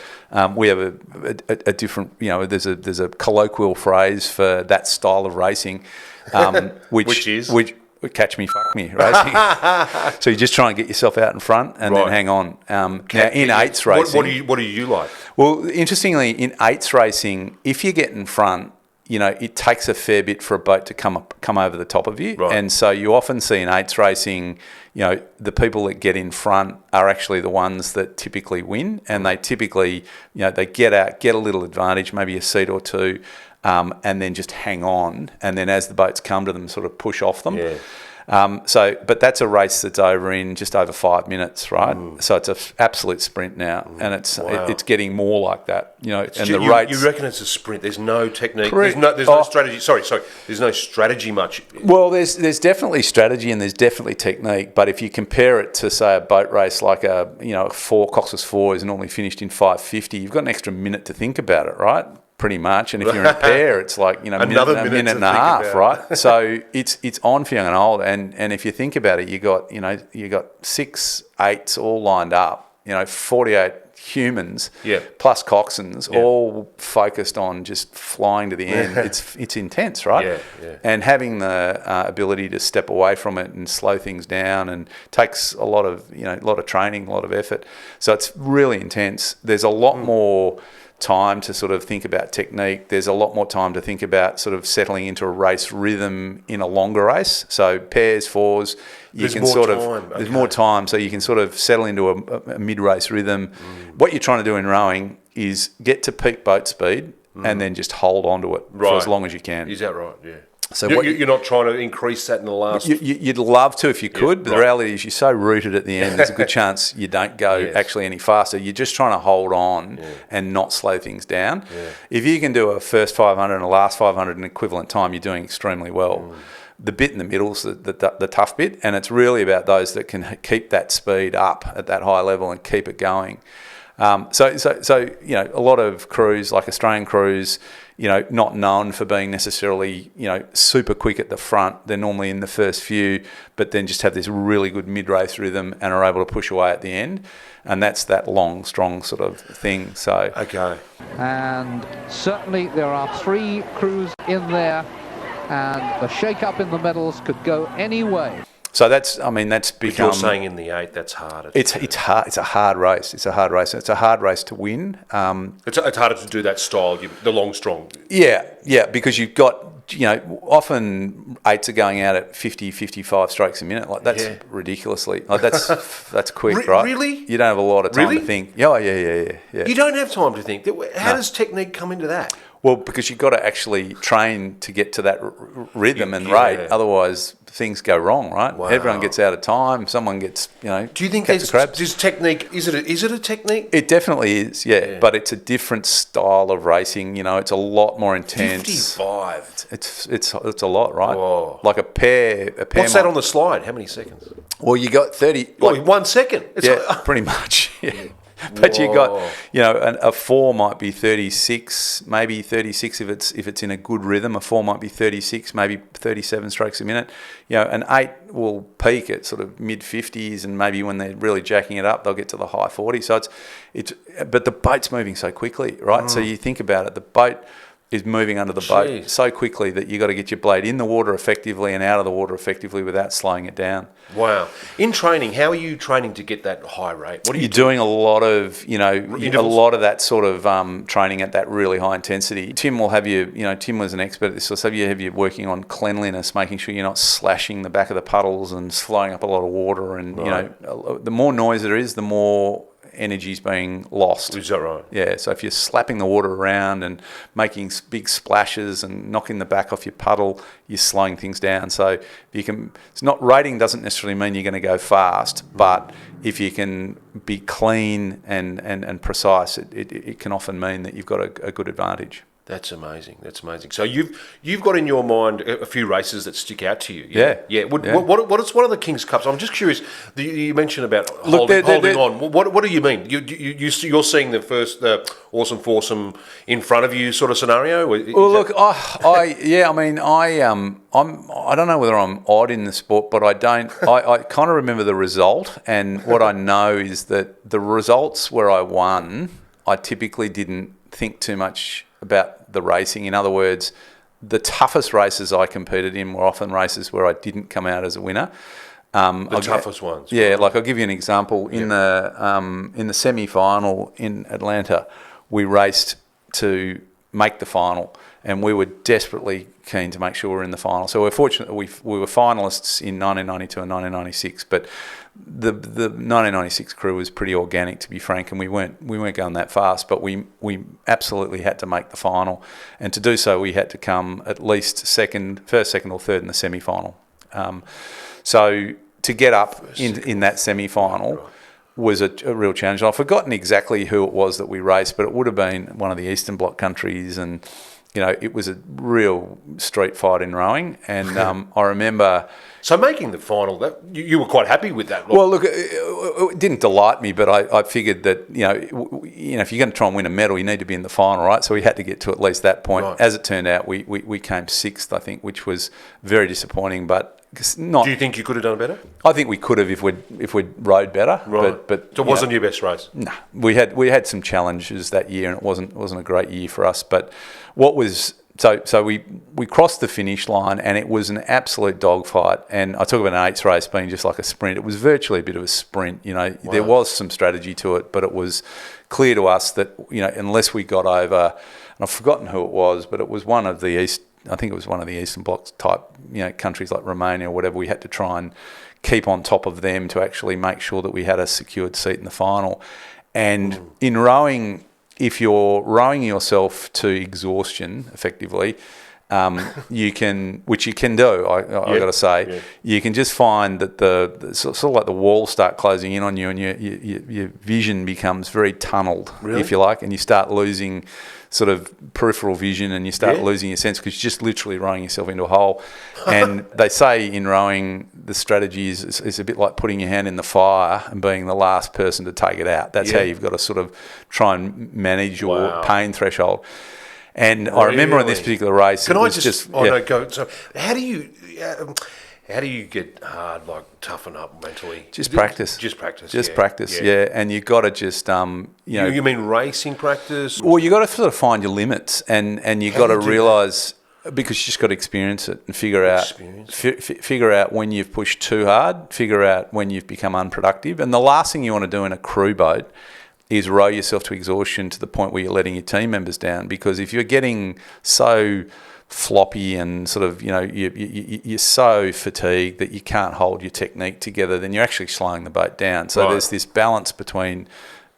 We have a different, there's a colloquial phrase for that style of racing, which catch me, fuck me racing. So you just try and get yourself out in front and then hang on. Now in eights racing, what do you like? Well, interestingly, in eights racing, if you get in front, it takes a fair bit for a boat to come over the top of you. Right. And so you often see in eights racing, the people that get in front are actually the ones that typically win. And they typically, they get out, get a little advantage, maybe a seat or two, and then just hang on. And then as the boats come to them, sort of push off them. Yeah. But that's a race that's over in just over 5 minutes, right? So it's an absolute sprint now, and it's getting more like that, And the rates. You reckon it's a sprint? There's no technique. Correct. There's no strategy. Sorry. There's no strategy much. Well, there's definitely strategy and there's definitely technique. But if you compare it to, say, a boat race like a Coxless 4 is normally finished in 5:50, you've got an extra minute to think about it, right? Pretty much, and if you're in a pair, it's like Another minute and a half, right? So it's on for young and old, and if you think about it, you got 6 8s all lined up, 48 humans, plus coxswains, all focused on just flying to the end. It's intense, right? Yeah. And having the ability to step away from it and slow things down, and takes a lot of training, a lot of effort. So it's really intense. There's a lot more time to sort of think about technique. There's a lot more time to think about sort of settling into a race rhythm in a longer race. So pairs, fours, there's more time, so you can sort of settle into a mid-race rhythm. What you're trying to do in rowing is get to peak boat speed and then just hold on to it for as long as you can. Is that right? Yeah. So you're not trying to increase that in the last... You'd love to if you could, but the reality is you're so rooted at the end, there's a good chance you don't go actually any faster. You're just trying to hold on and not slow things down. Yeah. If you can do a first 500 and a last 500 in equivalent time, you're doing extremely well. The bit in the middle is the tough bit, and it's really about those that can keep that speed up at that high level and keep it going. So a lot of crews, like Australian crews, not known for being necessarily, super quick at the front. They're normally in the first few, but then just have this really good mid-race rhythm and are able to push away at the end. And that's that long, strong sort of thing. So okay. And certainly there are 3 crews in there, and the shake-up in the medals could go any way. So that's become... If you're saying in the 8, that's hard. It's hard. It's a hard race. It's a hard race to win. It's harder to do that style, the long, strong. Yeah, because you've got, often 8s are going out at 50, 55 strokes a minute. Like, that's ridiculously... Like, that's quick, right? Really? You don't have a lot of time to think. Oh, yeah. You don't have time to think. How does technique come into that? Well, because you've got to actually train to get to that rhythm and rate. Otherwise, things go wrong, right? Wow. Everyone gets out of time. Someone gets, Do you think there's technique? Is it a technique? It definitely is, yeah. But it's a different style of racing. It's a lot more intense. 55. It's a lot, right? Whoa. Like a pair. What's that on the slide? How many seconds? Well, you got 30. Like 1 second. Pretty much. Yeah. But you got, a 4 might be 36, maybe 36 if it's in a good rhythm. A 4 might be 36, maybe 37 strokes a minute. An 8 will peak at sort of mid 50s, and maybe when they're really jacking it up, they'll get to the high 40s. So but the boat's moving so quickly, right? So you think about it, the boat is moving under the boat so quickly that you got to get your blade in the water effectively and out of the water effectively without slowing it down. Wow. In training, how are you training to get that high rate? What are you doing? A lot of, a lot of that sort of training at that really high intensity. Tim will have you, Tim was an expert at this, so have you working on cleanliness, making sure you're not slashing the back of the puddles and slowing up a lot of water. And, the more noise there is, the more energy's being lost. Is that right? Yeah, so if you're slapping the water around and making big splashes and knocking the back off your puddle, you're slowing things down. So rating doesn't necessarily mean you're going to go fast, but if you can be clean and precise, it can often mean that you've got a good advantage. That's amazing. So you've got in your mind a few races that stick out to you. Yeah. What are the King's Cups? I'm just curious. You mentioned about holding on. What do you mean? You're seeing the first Awesome Forsome in front of you sort of scenario. I don't know whether I'm odd in the sport, but I don't. I kind of remember the result, and what I know is that the results where I won, I typically didn't think too much about the racing. In other words, the toughest races I competed in were often races where I didn't come out as a winner. Toughest ones. Yeah, like I'll give you an example. In the semi-final in Atlanta, we raced to make the final, and we were desperately keen to make sure we were in the final. So we're fortunate that we were finalists in 1992 and 1996, but the 1996 crew was pretty organic, to be frank, and we weren't going that fast, but we absolutely had to make the final, and to do so we had to come at least first, second or third in the semi-final. So to get up in that semi-final was a real challenge. I've forgotten exactly who it was that we raced, but it would have been one of the Eastern Bloc countries, and it was a real street fight in rowing. And I remember. So making the final, that you were quite happy with that. Well, look, it didn't delight me, but I figured that if you're going to try and win a medal, you need to be in the final, right? So we had to get to at least that point. Right. As it turned out, we came sixth, I think, which was very disappointing, but. Do you think you could have done better? I think we could have if we'd rowed better. Right. But so it wasn't your best race? No. We had some challenges that year, and it wasn't a great year for us. But what was so we crossed the finish line, and it was an absolute dogfight. And I talk about an eights race being just like a sprint. It was virtually a bit of a sprint. Wow. There was some strategy to it, but it was clear to us that unless we got over, and I've forgotten who it was, but it was one of the Eastern Bloc type, countries like Romania or whatever. We had to try and keep on top of them to actually make sure that we had a secured seat in the final. And in rowing, if you're rowing yourself to exhaustion, effectively, you can, which you can do, I got to say, you can just find that the sort of like the walls start closing in on you, and your vision becomes very tunnelled, if you like, and you start losing sort of peripheral vision, and you start losing your sense because you're just literally rowing yourself into a hole. And they say in rowing, the strategy is a bit like putting your hand in the fire and being the last person to take it out. That's how you've got to sort of try and manage your pain threshold. And I remember in this particular race, go. So how do you get hard, toughen up mentally? Just practice. Just practice. Yeah. And you got to just You mean racing practice? Well, you got to sort of find your limits, and you got to realise, because you just got to experience it and figure out when you've pushed too hard, figure out when you've become unproductive. And the last thing you want to do in a crew boat is row yourself to exhaustion to the point where you're letting your team members down. Because if you're getting so floppy and sort of, you're so fatigued that you can't hold your technique together, then you're actually slowing the boat down. So there's this balance between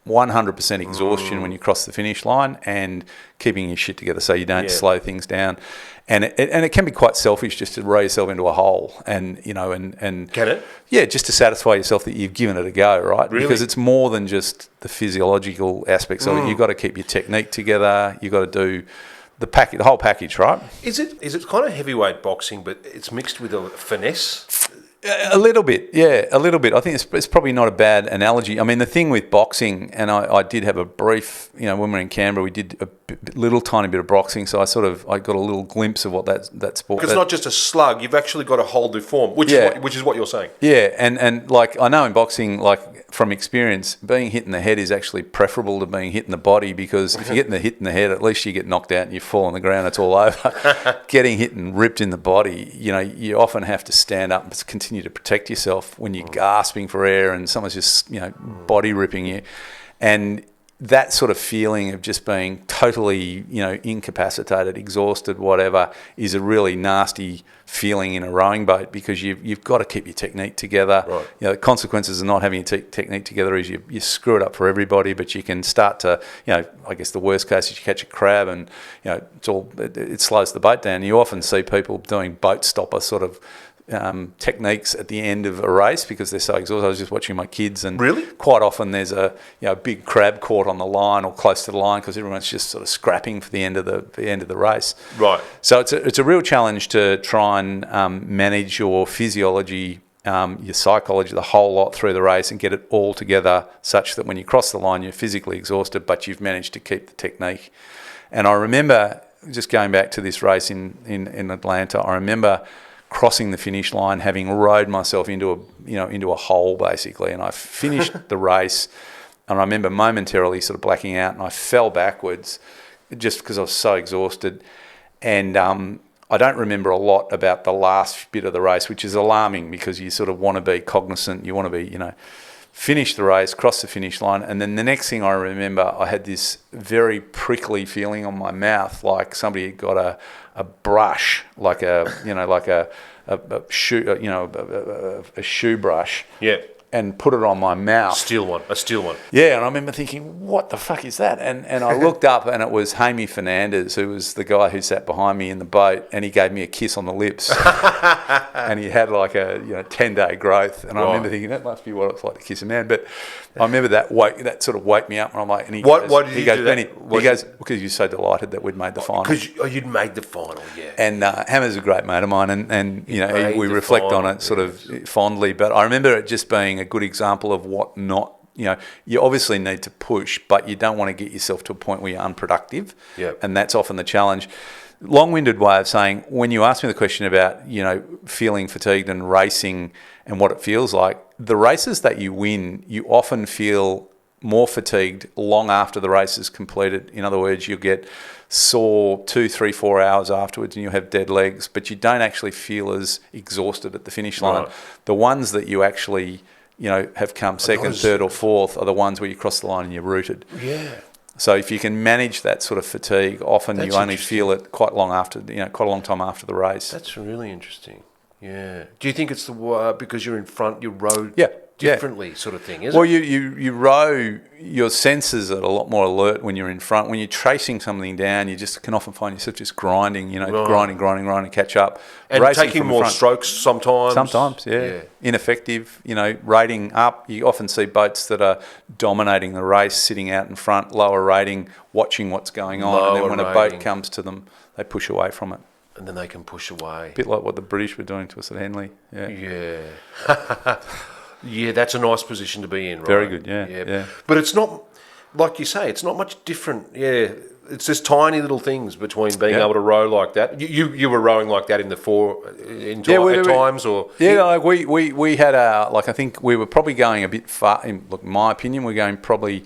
100% exhaustion when you cross the finish line and keeping your shit together so you don't slow things down. And it can be quite selfish just to row yourself into a hole and can it? Yeah, just to satisfy yourself that you've given it a go, right? Really? Because it's more than just the physiological aspects of it. You've got to keep your technique together. You've got to do the whole package, right? Is it kind of heavyweight boxing, but it's mixed with a finesse? A little bit, yeah, a little bit. I think it's probably not a bad analogy. I mean, the thing with boxing, and I did have a brief, when we were in Canberra, we did a little tiny bit of boxing, so I got a little glimpse of what that sport. Because it's not just a slug; you've actually got to hold the form, which is what you're saying. Yeah, and like I know in boxing, like from experience, being hit in the head is actually preferable to being hit in the body, because if you get hit in the head, at least you get knocked out and you fall on the ground, it's all over. Getting hit and ripped in the body, you often have to stand up and continue to protect yourself when you're gasping for air and someone's just body ripping you, and that sort of feeling of just being totally incapacitated, exhausted, whatever, is a really nasty feeling in a rowing boat, because you've got to keep your technique together. Right. The consequences of not having your technique together is you screw it up for everybody, but you can start to, I guess the worst case is you catch a crab and it slows the boat down. You often see people doing boat stopper sort of techniques at the end of a race because they're so exhausted. I was just watching my kids, and really, quite often there's a big crab caught on the line or close to the line because everyone's just sort of scrapping for the end of the race. Right. So it's a real challenge to try and manage your physiology, your psychology, the whole lot through the race, and get it all together such that when you cross the line, you're physically exhausted, but you've managed to keep the technique. And I remember, just going back to this race in Atlanta, I remember crossing the finish line, having rowed myself into a hole basically, and I finished the race, and I remember momentarily sort of blacking out, and I fell backwards just because I was so exhausted, and I don't remember a lot about the last bit of the race, which is alarming because you sort of want to be cognizant, you want to be, finish the race, cross the finish line, and then the next thing I remember, I had this very prickly feeling on my mouth, like somebody had got a brush, like a shoe brush, and put it on my mouth. A steel one. Yeah, and I remember thinking, what the fuck is that? And I looked up, and it was Jamie Fernandez, who was the guy who sat behind me in the boat, and he gave me a kiss on the lips. And he had like a 10-day growth, and I remember thinking, that must be what it's like to kiss a man. But I remember that sort of woke me up, and I'm like, and why did you do that? He goes, because you're so delighted that we'd made the final. Because you'd made the final, yeah. And Hammer's a great mate of mine, and we reflect on it sort of fondly. But I remember it just being a good example of what not. You obviously need to push, but you don't want to get yourself to a point where you're unproductive. Yep. And that's often the challenge. Long-winded way of saying, when you ask me the question about, feeling fatigued and racing and what it feels like, the races that you win, you often feel more fatigued long after the race is completed. In other words, you'll get sore 2, 3, 4 hours afterwards and you'll have dead legs, but you don't actually feel as exhausted at the finish line. Right. The ones that you actually, have come second, third or fourth are the ones where you cross the line and you're rooted. Yeah. So if you can manage that sort of fatigue, often you only feel it quite a long time after the race. That's really interesting. Yeah. Do you think it's because you're in front, you row differently sort of thing, is it? Well, you row, your senses are a lot more alert when you're in front. When you're chasing something down, you just can often find yourself just grinding, grinding, catch up. And taking more strokes sometimes. Sometimes, yeah. Ineffective, rating up. You often see boats that are dominating the race, sitting out in front, lower rating, watching what's going on. And then when a boat comes to them, they push away from it. And then they can push away. A bit like what the British were doing to us at Henley. Yeah. Yeah, that's a nice position to be in, right? Very good, yeah. But it's not, like you say, it's not much different. Yeah, it's just tiny little things between being able to row like that. You were rowing like that in the at times, or we had I think we were probably going a bit far. In my opinion, we're going probably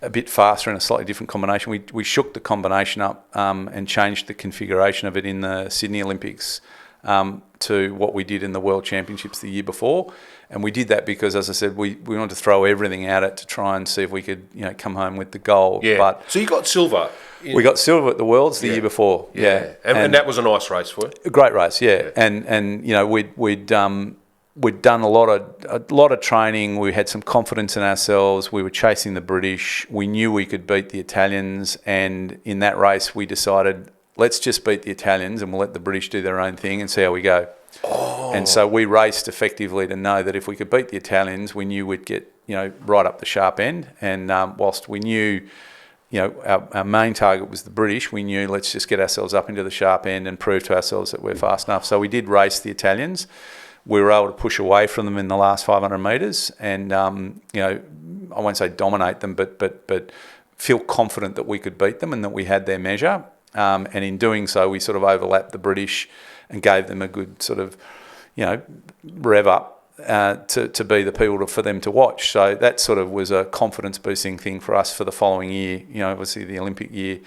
a bit faster in a slightly different combination. We shook the combination up and changed the configuration of it in the Sydney Olympics to what we did in the World Championships the year before. And we did that because, as I said, we wanted to throw everything at it to try and see if we could, come home with the gold. Yeah. But so you got silver. We got silver at the Worlds the year before. Yeah. And that was a nice race for you. A great race, yeah. And we'd done a lot of training. We had some confidence in ourselves. We were chasing the British. We knew we could beat the Italians. And in that race, we decided, let's just beat the Italians and we'll let the British do their own thing and see how we go. Oh. And so we raced effectively to know that if we could beat the Italians, we knew we'd get, right up the sharp end. And whilst we knew, our main target was the British, we knew let's just get ourselves up into the sharp end and prove to ourselves that we're fast enough. So we did race the Italians. we were able to push away from them in the last 500 metres and, I won't say dominate them, but feel confident that we could beat them and that we had their measure. And in doing so, we sort of overlapped the British and gave them a good sort of, rev up to be the people for them to watch. So that sort of was a confidence boosting thing for us for the following year, obviously the Olympic year.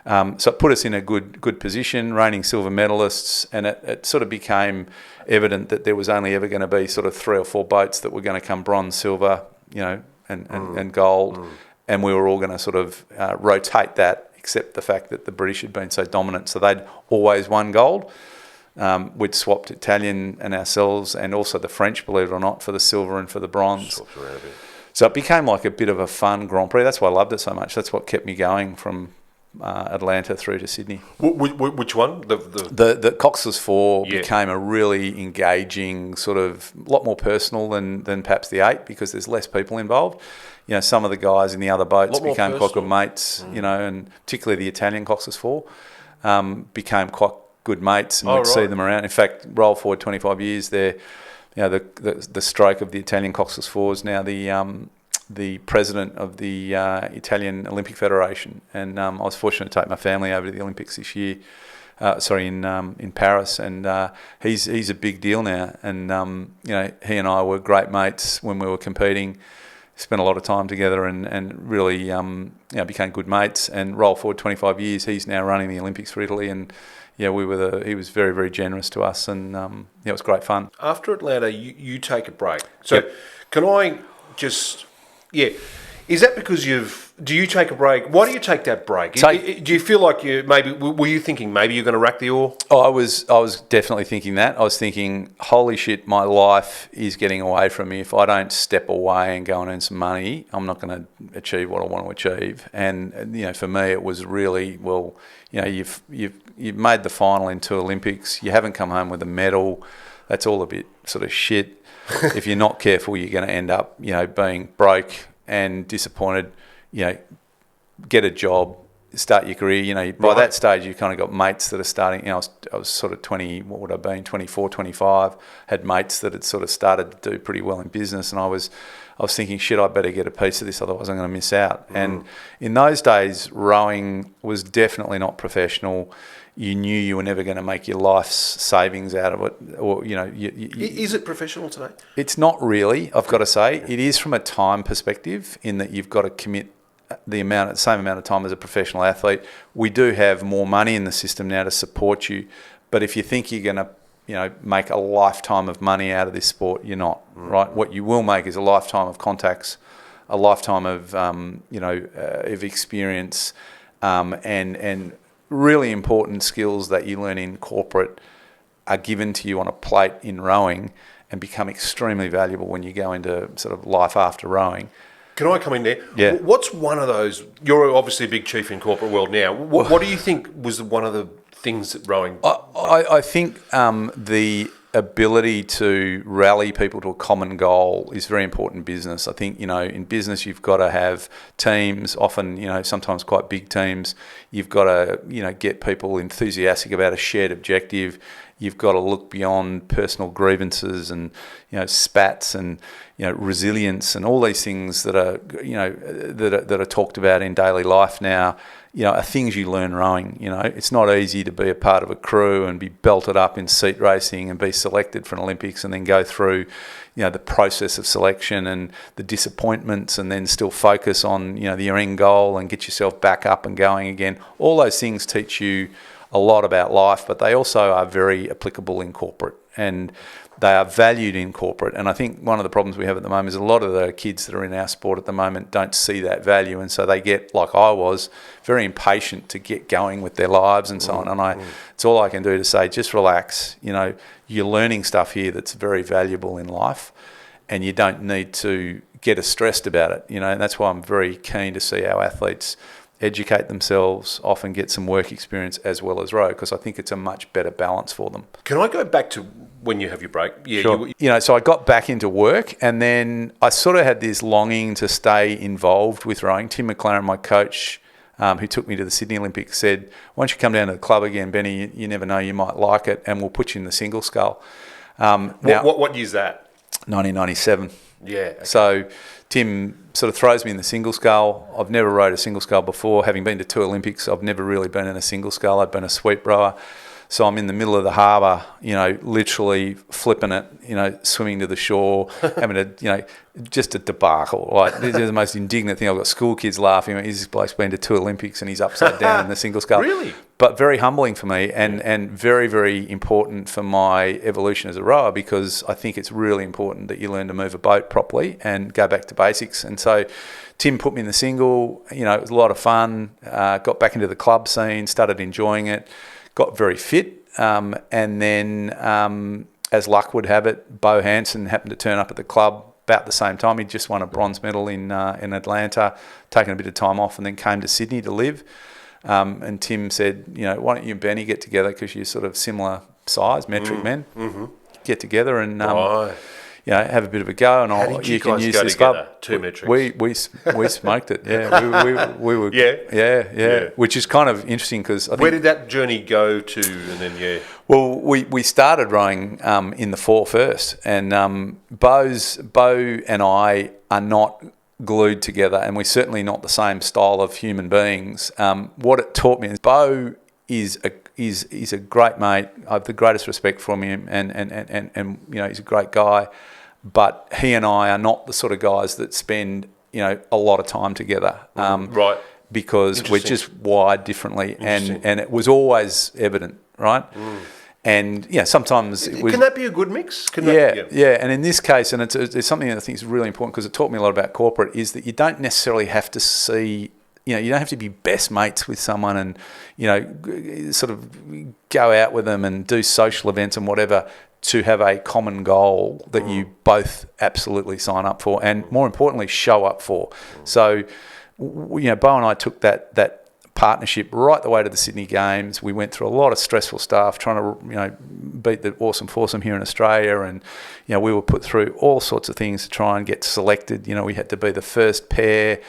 So it put us in a good position, reigning silver medalists, and it sort of became evident that there was only ever going to be sort of 3 or 4 boats that were going to come bronze, silver, and gold, and we were all going to sort of rotate that, except the fact that the British had been so dominant. So they'd always won gold. We'd swapped Italian and ourselves, and also the French, believe it or not, for the silver and for the bronze. So it became like a bit of a fun Grand Prix. That's why I loved it so much. That's what kept me going from Atlanta through to Sydney. Which one? The Coxless 4 became a really engaging sort of, a lot more personal than perhaps the 8, because there's less people involved. Some of the guys in the other boats became quite good mates, and particularly the Italian Coxless 4 became quite good mates, and we'd see them around. In fact, roll forward 25 years, they're, the stroke of the Italian Coxless 4 is now the president of the Italian Olympic Federation, and I was fortunate to take my family over to the Olympics this year. In Paris, and he's a big deal now. And he and I were great mates when we were competing. Spent a lot of time together, and really became good mates. And roll forward 25 years, he's now running the Olympics for Italy, and he was very, very generous to us, and it was great fun. After Atlanta, you take a break. So can I just is that because do you take a break? Why do you take that break? Do you feel like were you thinking maybe you're going to rack the oar? Oh, I was definitely thinking that. I was thinking, holy shit, my life is getting away from me. If I don't step away and go and earn some money, I'm not going to achieve what I want to achieve. And for me, it was really, you've made the final in 2 Olympics. You haven't come home with a medal. That's all a bit sort of shit. If you're not careful, you're going to end up, being broke and disappointed. Get a job, start your career. By that stage, you've kind of got mates that are starting. I was sort of 20, what would I have been, 24, 25, had mates that had sort of started to do pretty well in business, and I was thinking, shit, I better get a piece of this, otherwise I'm going to miss out. And in those days, rowing was definitely not professional. You knew you were never going to make your life's savings out of it, or Is it professional today? It's not really, I've got to say. It is from a time perspective, in that you've got to commit the same amount of time as a professional athlete. We do have more money in the system now to support you, but if you think you're going to make a lifetime of money out of this sport, you're not, right? What you will make is a lifetime of contacts, a lifetime of of experience, and really important skills that you learn in corporate are given to you on a plate in rowing, and become extremely valuable when you go into sort of life after rowing. Can I come in there? Yeah. What's one of those? You're obviously a big chief in corporate world now. What do you think was one of the things that rowing? I think the ability to rally people to a common goal is very important in business. I think, in business you've got to have teams, often, sometimes quite big teams. You've got to, get people enthusiastic about a shared objective. You've got to look beyond personal grievances and, spats and, resilience and all these things that are, that are talked about in daily life now. Are things you learn rowing. It's not easy to be a part of a crew and be belted up in seat racing and be selected for an Olympics and then go through, the process of selection and the disappointments, and then still focus on, your end goal and get yourself back up and going again. All those things teach you a lot about life, but they also are very applicable in corporate, and they are valued in corporate. And I think one of the problems we have at the moment is a lot of the kids that are in our sport at the moment don't see that value, and so they get, like I was, very impatient to get going with their lives and so on. And it's all I can do to say, just relax. You're learning stuff here that's very valuable in life, and you don't need to get as stressed about it. And that's why I'm very keen to see our athletes educate themselves, often get some work experience as well as row, because I think it's a much better balance for them. Can I go back to when you have your break? Yeah, sure. So I got back into work, and then I sort of had this longing to stay involved with rowing. Tim McLaren, my coach, who took me to the Sydney Olympics, said, "Once you come down to the club again, Benny, you never know, you might like it, and we'll put you in the single scull." What year's that? 1997. Yeah. Okay. So Tim sort of throws me in the single scull. I've never rowed a single scull before. Having been to 2 Olympics, I've never really been in a single scull. I've been a sweep rower. So I'm in the middle of the harbour, literally flipping it, swimming to the shore, having a, just a debacle. Like, this is the most indignant thing. I've got school kids laughing. Is this bloke's been to 2 Olympics and he's upside down in the single scull? Really? But very humbling for me and very, very important for my evolution as a rower, because I think it's really important that you learn to move a boat properly and go back to basics. And so Tim put me in the single. It was a lot of fun. Got back into the club scene, started enjoying it. Got very fit, and then, as luck would have it, Bo Hansen happened to turn up at the club about the same time. He'd just won a bronze medal in Atlanta, taken a bit of time off, and then came to Sydney to live. And Tim said, why don't you and Benny get together, because you're sort of similar size, metric men. Mm-hmm. Get together and have a bit of a go, and you can use this club. 2 metrics. We smoked it. Yeah, we were. Yeah. Which is kind of interesting, because where did that journey go to? And then Well, we started rowing in the 4 first, and Bo and I are not glued together, and we're certainly not the same style of human beings. What it taught me is Bo is a great mate. I have the greatest respect for him, and he's a great guy. But he and I are not the sort of guys that spend a lot of time together. Right. Because we're just wired differently, and it was always evident, right? And sometimes it was. Can that be a good mix? Yeah. And in this case, and it's something that I think is really important, because it taught me a lot about corporate, is that you don't necessarily have to see. You don't have to be best mates with someone and, sort of go out with them and do social events and whatever to have a common goal that you both absolutely sign up for, and more importantly, show up for. So, Bo and I took that partnership right the way to the Sydney Games. We went through a lot of stressful stuff trying to, beat the Awesome Forsome here in Australia, and, we were put through all sorts of things to try and get selected. We had to be the first pair,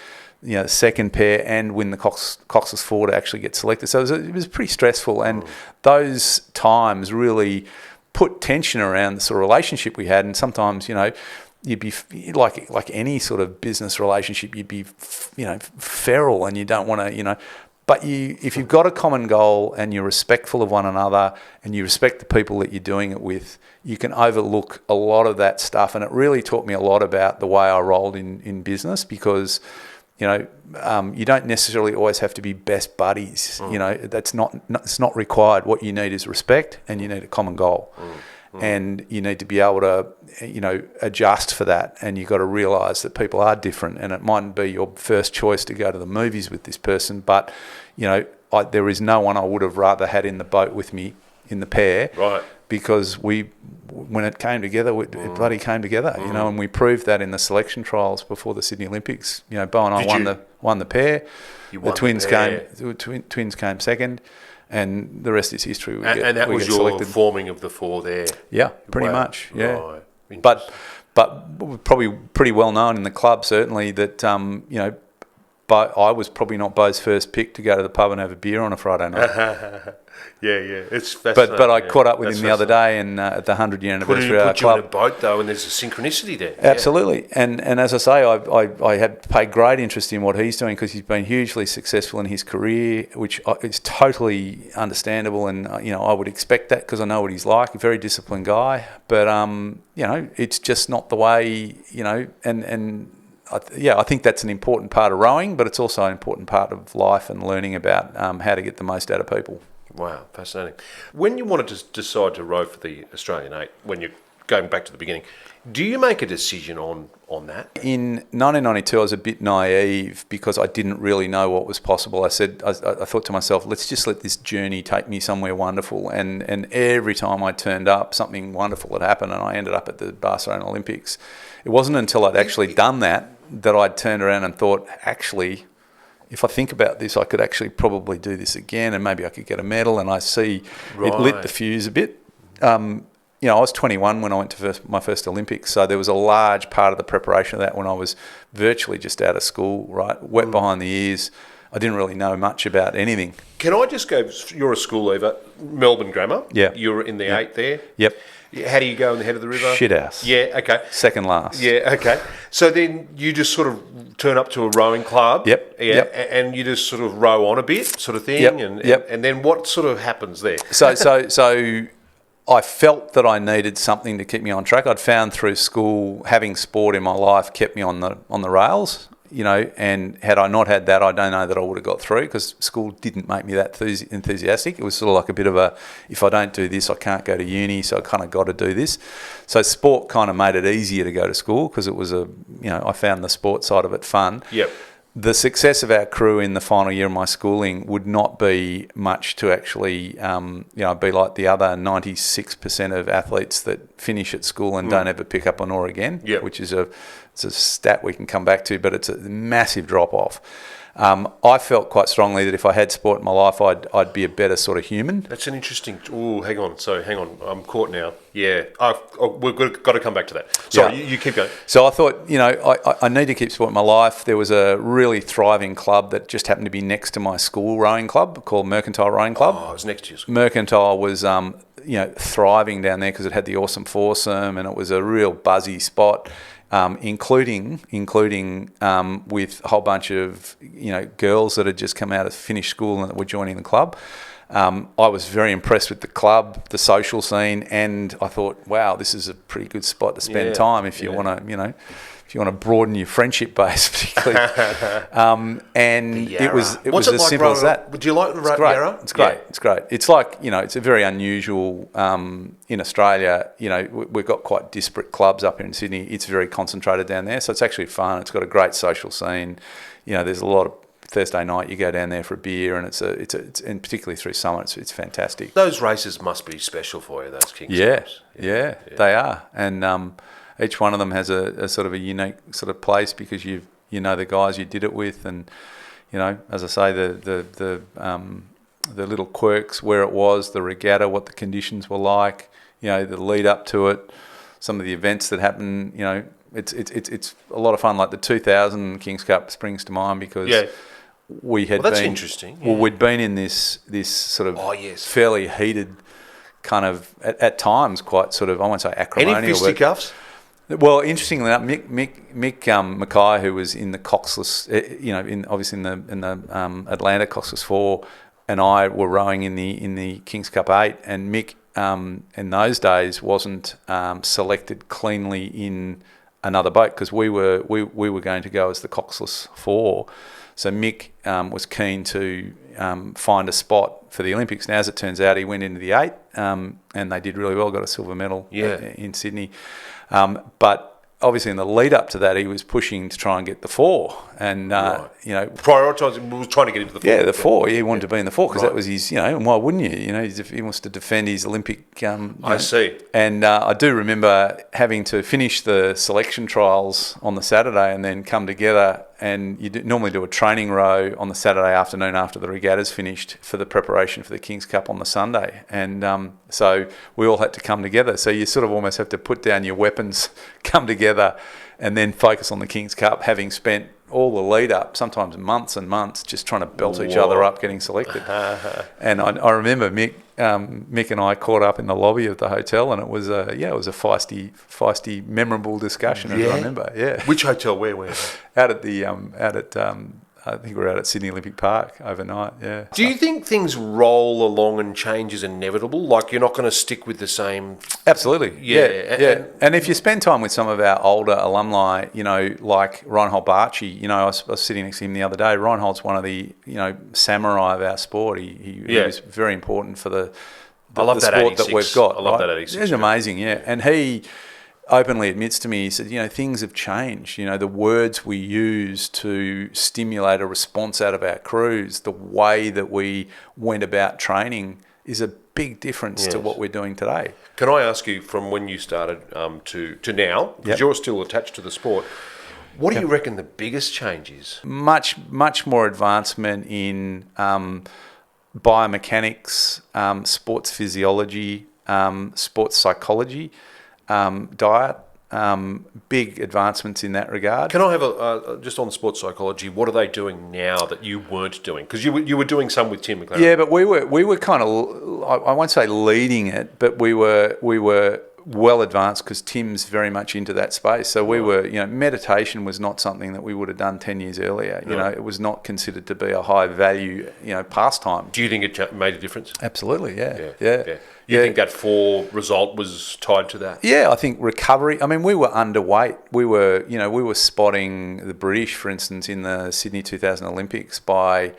second pair, and win the Coxless 4 to actually get selected. So it was pretty stressful, and those times really put tension around the sort of relationship we had. And sometimes, you'd be like any sort of business relationship, you'd be, feral, and you don't want to, but if you've got a common goal and you're respectful of one another and you respect the people that you're doing it with, you can overlook a lot of that stuff. And it really taught me a lot about the way I rolled in business, because you don't necessarily always have to be best buddies. It's not required. What you need is respect, and you need a common goal. And you need to be able to, adjust for that. And you've got to realise that people are different, and it mightn't be your first choice to go to the movies with this person, but, there is no one I would have rather had in the boat with me in the pair. Right. Because when it came together, it bloody came together, and we proved that in the selection trials before the Sydney Olympics. Bo and I won the pair. The twins came second. And the rest is history. And that was your forming of the 4 there? Yeah, pretty much, yeah. Right. But probably pretty well known in the club, certainly, that, but I was probably not Bo's first pick to go to the pub and have a beer on a Friday night. Yeah, it's fascinating. But I caught up with him the other day at the 100-year anniversary of our club. Put you in a boat, though, and there's a synchronicity there. Absolutely. Yeah. And as I say, I had paid great interest in what he's doing, because he's been hugely successful in his career, which is totally understandable. And, I would expect that, because I know what he's like, a very disciplined guy. But, it's just not the way, I think that's an important part of rowing, but it's also an important part of life and learning about how to get the most out of people. Wow, fascinating. When you wanted to decide to row for the Australian 8, when you're going back to the beginning, do you make a decision on that? In 1992, I was a bit naive, because I didn't really know what was possible. I thought to myself, let's just let this journey take me somewhere wonderful. And every time I turned up, something wonderful had happened, and I ended up at the Barcelona Olympics. It wasn't until I'd actually done that I'd turned around and thought, actually, if I think about this, I could actually probably do this again, and maybe I could get a medal. And I see it lit the fuse a bit. I was 21 when I went to my first Olympics, so there was a large part of the preparation of that when I was virtually just out of school, right, wet behind the ears. I didn't really know much about anything. Can I just go, you're a school leaver, Melbourne Grammar. Yeah. You're in the 8 there. Yep. How do you go in the head of the river? Shithouse. Yeah, okay. Second last. Yeah, okay. So then you just sort of turn up to a rowing club. Yep. Yeah, Yep. and you just sort of row on a bit, sort of thing. Yep. And then what sort of happens there? So I felt that I needed something to keep me on track. I'd found through school having sport in my life kept me on the rails, and had I not had that, I don't know that I would have got through, because school didn't make me that enthusiastic. It was sort of like a bit of a, if I don't do this, I can't go to uni, so I kind of got to do this. So sport kind of made it easier to go to school, because it was I found the sport side of it fun. Yep. The success of our crew in the final year of my schooling would not be much to actually, be like the other 96% of athletes that finish at school and don't ever pick up an oar again, which is it's a stat we can come back to, but it's a massive drop-off. I felt quite strongly that if I had sport in my life, I'd be a better sort of human. That's an interesting... Oh, hang on. I'm caught now. Yeah. We've got to come back to that. Sorry, you keep going. So I thought, I need to keep sport in my life. There was a really thriving club that just happened to be next to my school rowing club called Mercantile Rowing Club. Oh, it was next to your school. Mercantile was, thriving down there because it had the Awesome Forsome, and it was a real buzzy spot. Including with a whole bunch of girls that had just come out of finished school and that were joining the club. I was very impressed with the club, the social scene, and I thought, wow, this is a pretty good spot to spend time if you want to, if you want to broaden your friendship base, particularly. It was as simple as that. Would you like the Yarra? It's great. It's great. It's like, it's a very unusual, in Australia, we've got quite disparate clubs up here in Sydney. It's very concentrated down there. So it's actually fun. It's got a great social scene. There's a lot of Thursday night you go down there for a beer, and it's and particularly through summer, it's fantastic. Those races must be special for you, those Kings Cups. Yeah, they are. And each one of them has a sort of a unique sort of place, because you know the guys you did it with, and as I say, the little quirks, where it was, the regatta, what the conditions were like, the lead up to it, some of the events that happen. It's a lot of fun. Like the 2000 Kings Cup springs to mind, because we had that's been interesting. Well, we'd been in this sort of fairly heated kind of at times quite sort of, I won't say acrimonial. Any fisticuffs? Well, interestingly enough, Mick Mackay, who was in the Coxless, obviously in the Atlanta Coxless 4, and I were rowing in the Kings Cup 8, and Mick in those days wasn't selected cleanly in another boat, because we were going to go as the Coxless 4. So Mick was keen to find a spot for the Olympics. Now, as it turns out, he went into the 8, and they did really well, got a silver medal in Sydney. But obviously in the lead up to that, he was pushing to try and get the 4, and prioritising, was trying to get into the 4. Yeah, the 4. He wanted to be in the 4 because that was his. And why wouldn't you? He wants to defend his Olympic. I see. And I do remember having to finish the selection trials on the Saturday and then come together. And you normally do a training row on the Saturday afternoon after the regatta's finished for the preparation for the Kings Cup on the Sunday. And so we all had to come together. So you sort of almost have to put down your weapons, come together, and then focus on the Kings Cup, having spent all the lead up, sometimes months and months, just trying to belt each other up getting selected. And I remember Mick and I caught up in the lobby of the hotel, and it was a feisty, memorable discussion. As I remember. Yeah. Which hotel? Where? I think we're out at Sydney Olympic Park overnight. Yeah. Do you think things roll along and change is inevitable? Like you're not going to stick with the same? Absolutely. Yeah. And if you spend time with some of our older alumni, like Reinhold Barchi, I was sitting next to him the other day. Reinhold's one of the samurai of our sport. He was very important for the sport that we've got. I love that 86. It's amazing. Yeah, and he openly admits to me, he said, things have changed. The words we use to stimulate a response out of our crews, the way that we went about training is a big difference to what we're doing today. Can I ask you, from when you started to now, because you're still attached to the sport, what do you reckon the biggest change is? Much more advancement in biomechanics, sports physiology, sports psychology, diet, big advancements in that regard. Can I have just on sports psychology, what are they doing now that you weren't doing? Because you were doing some with Tim McLaren. Yeah, but we were kind of, I won't say leading it, but we were well advanced because Tim's very much into that space. So we were, meditation was not something that we would have done 10 years earlier. You know, it was not considered to be a high value, pastime. Do you think it made a difference? Absolutely, yeah. You think that 4 result was tied to that? Yeah, I think recovery. I mean, we were underweight. We were spotting the British, for instance, in the Sydney 2000 Olympics by,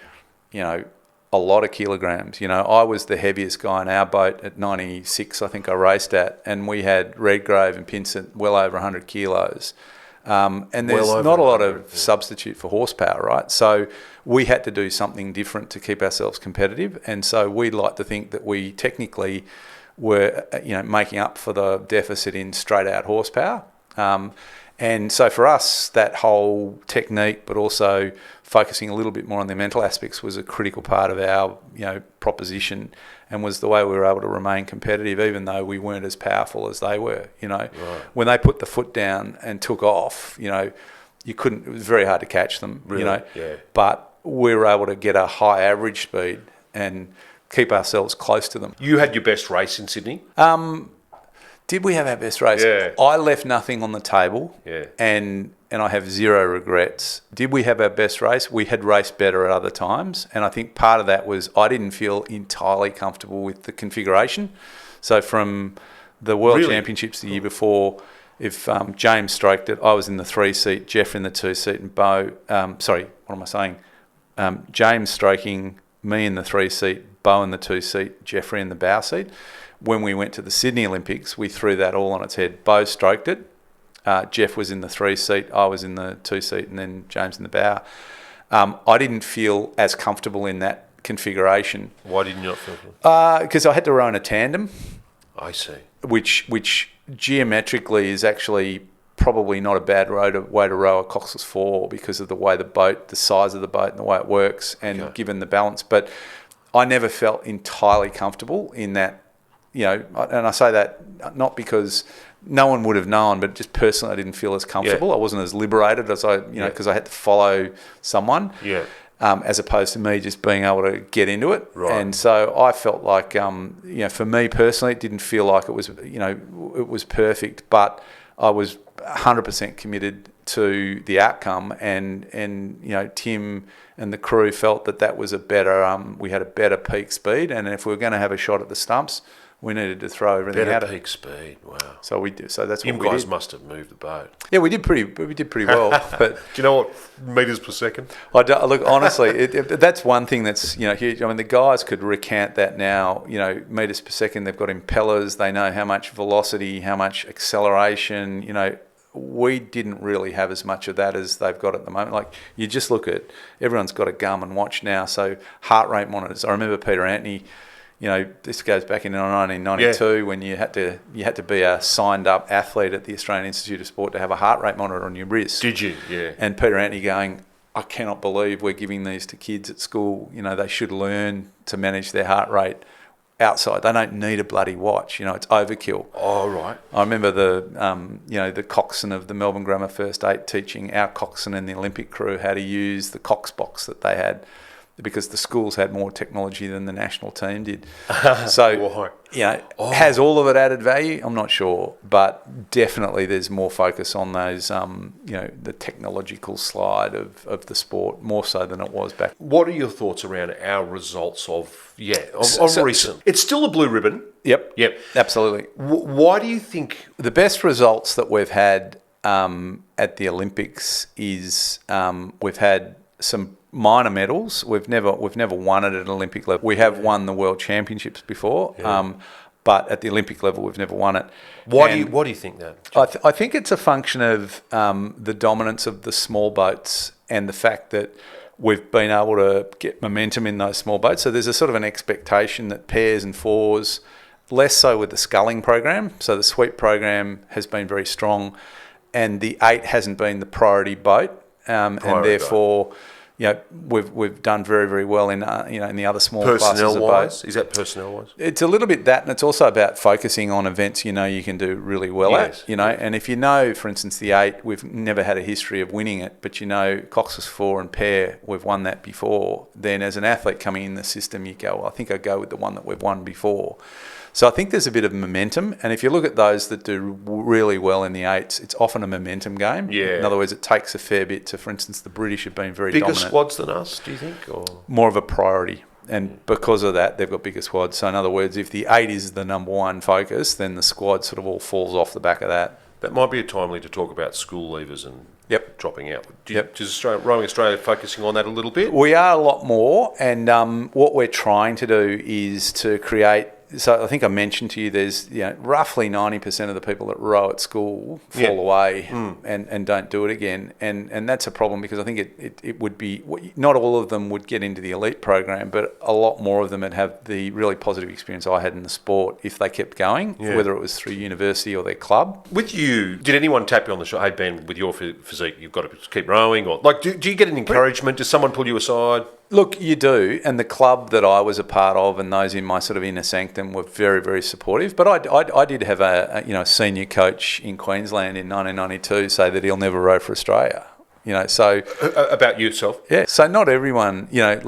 a lot of kilograms. I was the heaviest guy in our boat at 96, I think I raced at, and we had Redgrave and Pinsent well over 100 kilos. And there's not a lot of substitute for horsepower, right? So we had to do something different to keep ourselves competitive. And so we'd like to think that we technically were, making up for the deficit in straight out horsepower. And so for us, that whole technique, but also focusing a little bit more on the mental aspects was a critical part of our, proposition, and was the way we were able to remain competitive, even though we weren't as powerful as they were. Right. When they put the foot down and took off, you couldn't. It was very hard to catch them. Really? But we were able to get a high average speed and keep ourselves close to them. You had your best race in Sydney? Did we have our best race? Yeah. I left nothing on the table. Yeah. And I have zero regrets. Did we have our best race? We had raced better at other times. And I think part of that was I didn't feel entirely comfortable with the configuration. So from the World Championships the year before, if James stroked it, I was in the 3-seat, Jeff in the 2-seat, and James stroking, me in the 3-seat, Bo in the 2-seat, Jeffrey in the bow seat. When we went to the Sydney Olympics, we threw that all on its head. Bo stroked it. Jeff was in the 3-seat, I was in the 2-seat, and then James in the bow. I didn't feel as comfortable in that configuration. Why didn't you not feel comfortable? Because I had to row in a tandem. I see. Which geometrically is actually probably not a bad way to row a Coxless 4 because of the way the size of the boat and the way it works, and given the balance. But I never felt entirely comfortable in that. And I say that not because no one would have known, but just personally, I didn't feel as comfortable. I wasn't as liberated as because I had to follow someone, as opposed to me just being able to get into it. Right. And so I felt like, for me personally, it didn't feel like it was, it was perfect, but I was 100% committed to the outcome, and Tim and the crew felt that was a better, we had a better peak speed, and if we were going to have a shot at the stumps, we needed to throw everything at it. Better peak speed, wow. So we do. So that's what we did. You guys must have moved the boat. Yeah, we did pretty well. But do you know what metres per second? Look, honestly, that's one thing that's huge. I mean, the guys could recant that now. Metres per second. They've got impellers. They know how much velocity, how much acceleration. We didn't really have as much of that as they've got at the moment. Like, you just look at, everyone's got a Garmin watch now. So heart rate monitors. I remember Peter Anthony. This goes back into 1992 when you had to be a signed up athlete at the Australian Institute of Sport to have a heart rate monitor on your wrist. Did you? Yeah. And Peter Anthony going, I cannot believe we're giving these to kids at school. They should learn to manage their heart rate outside. They don't need a bloody watch. It's overkill. Oh, right. I remember the coxswain of the Melbourne Grammar First 8 teaching our coxswain and the Olympic crew how to use the Cox box that they had, because the schools had more technology than the national team did. So, has all of it added value? I'm not sure, but definitely there's more focus on those, the technological slide of the sport, more so than it was back. What are your thoughts around our results of recent? It's still a blue ribbon. Yep, absolutely. Why do you think the best results that we've had at the Olympics is we've had some minor medals. We've never won it at an Olympic level. We have won the World Championships before, but at the Olympic level, we've never won it. Why do you think that? I think it's a function of the dominance of the small boats and the fact that we've been able to get momentum in those small boats. So there's a sort of an expectation that pairs and fours, less so with the sculling program. So the sweep program has been very strong, and the 8 hasn't been the priority boat, and therefore. We've done very, very well in in the other small classes of boats. Is that personnel-wise? It's a little bit that, and it's also about focusing on events you can do really well at. And if for instance, the 8, we've never had a history of winning it, but Coxless 4 and pair, we've won that before. Then as an athlete coming in the system, you go, well, I think I'll go with the one that we've won before. So I think there's a bit of momentum, and if you look at those that do really well in the eights, it's often a momentum game. Yeah. In other words, it takes a fair bit to, for instance, the British have been very Bigger dominant. squads than us, do you think? Or More of a priority. And because of that, they've got bigger squads. So in other words, if the 8 is the number one focus, then the squad sort of all falls off the back of that. that might be a timely to talk about school leavers and dropping out. Is Rowing Australia focusing on that a little bit? We are a lot more, and what we're trying to do is to create. So I think I mentioned to you, there's roughly 90% of the people that row at school fall away and don't do it again, and that's a problem because I think it would be, not all of them would get into the elite program, but a lot more of them would have the really positive experience I had in the sport if they kept going, whether it was through university or their club. With you, did anyone tap you on the shoulder? Hey Ben, with your physique, you've got to keep rowing, or like, do you get an encouragement? Does someone pull you aside? Look, you do, and the club that I was a part of and those in my sort of inner sanctum were very, very supportive. But I did have a senior coach in Queensland in 1992 say that he'll never row for Australia. So about yourself. Yeah. So not everyone, it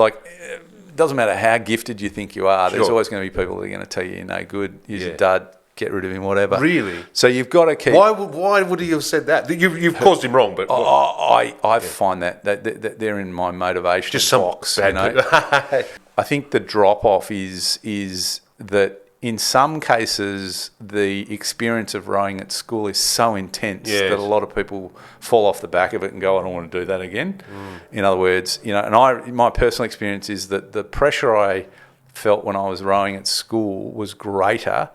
doesn't matter how gifted you think you are. There's always going to be people that are going to tell you you're no good. Use a dud. Get rid of him, whatever. Really? So you've got to keep. Why would he have said that? You've caused him wrong, but I find that they're in my motivation just some box. I think the drop off is that in some cases the experience of rowing at school is so intense that a lot of people fall off the back of it and go, I don't want to do that again. In other words, and my personal experience is that the pressure I felt when I was rowing at school was greater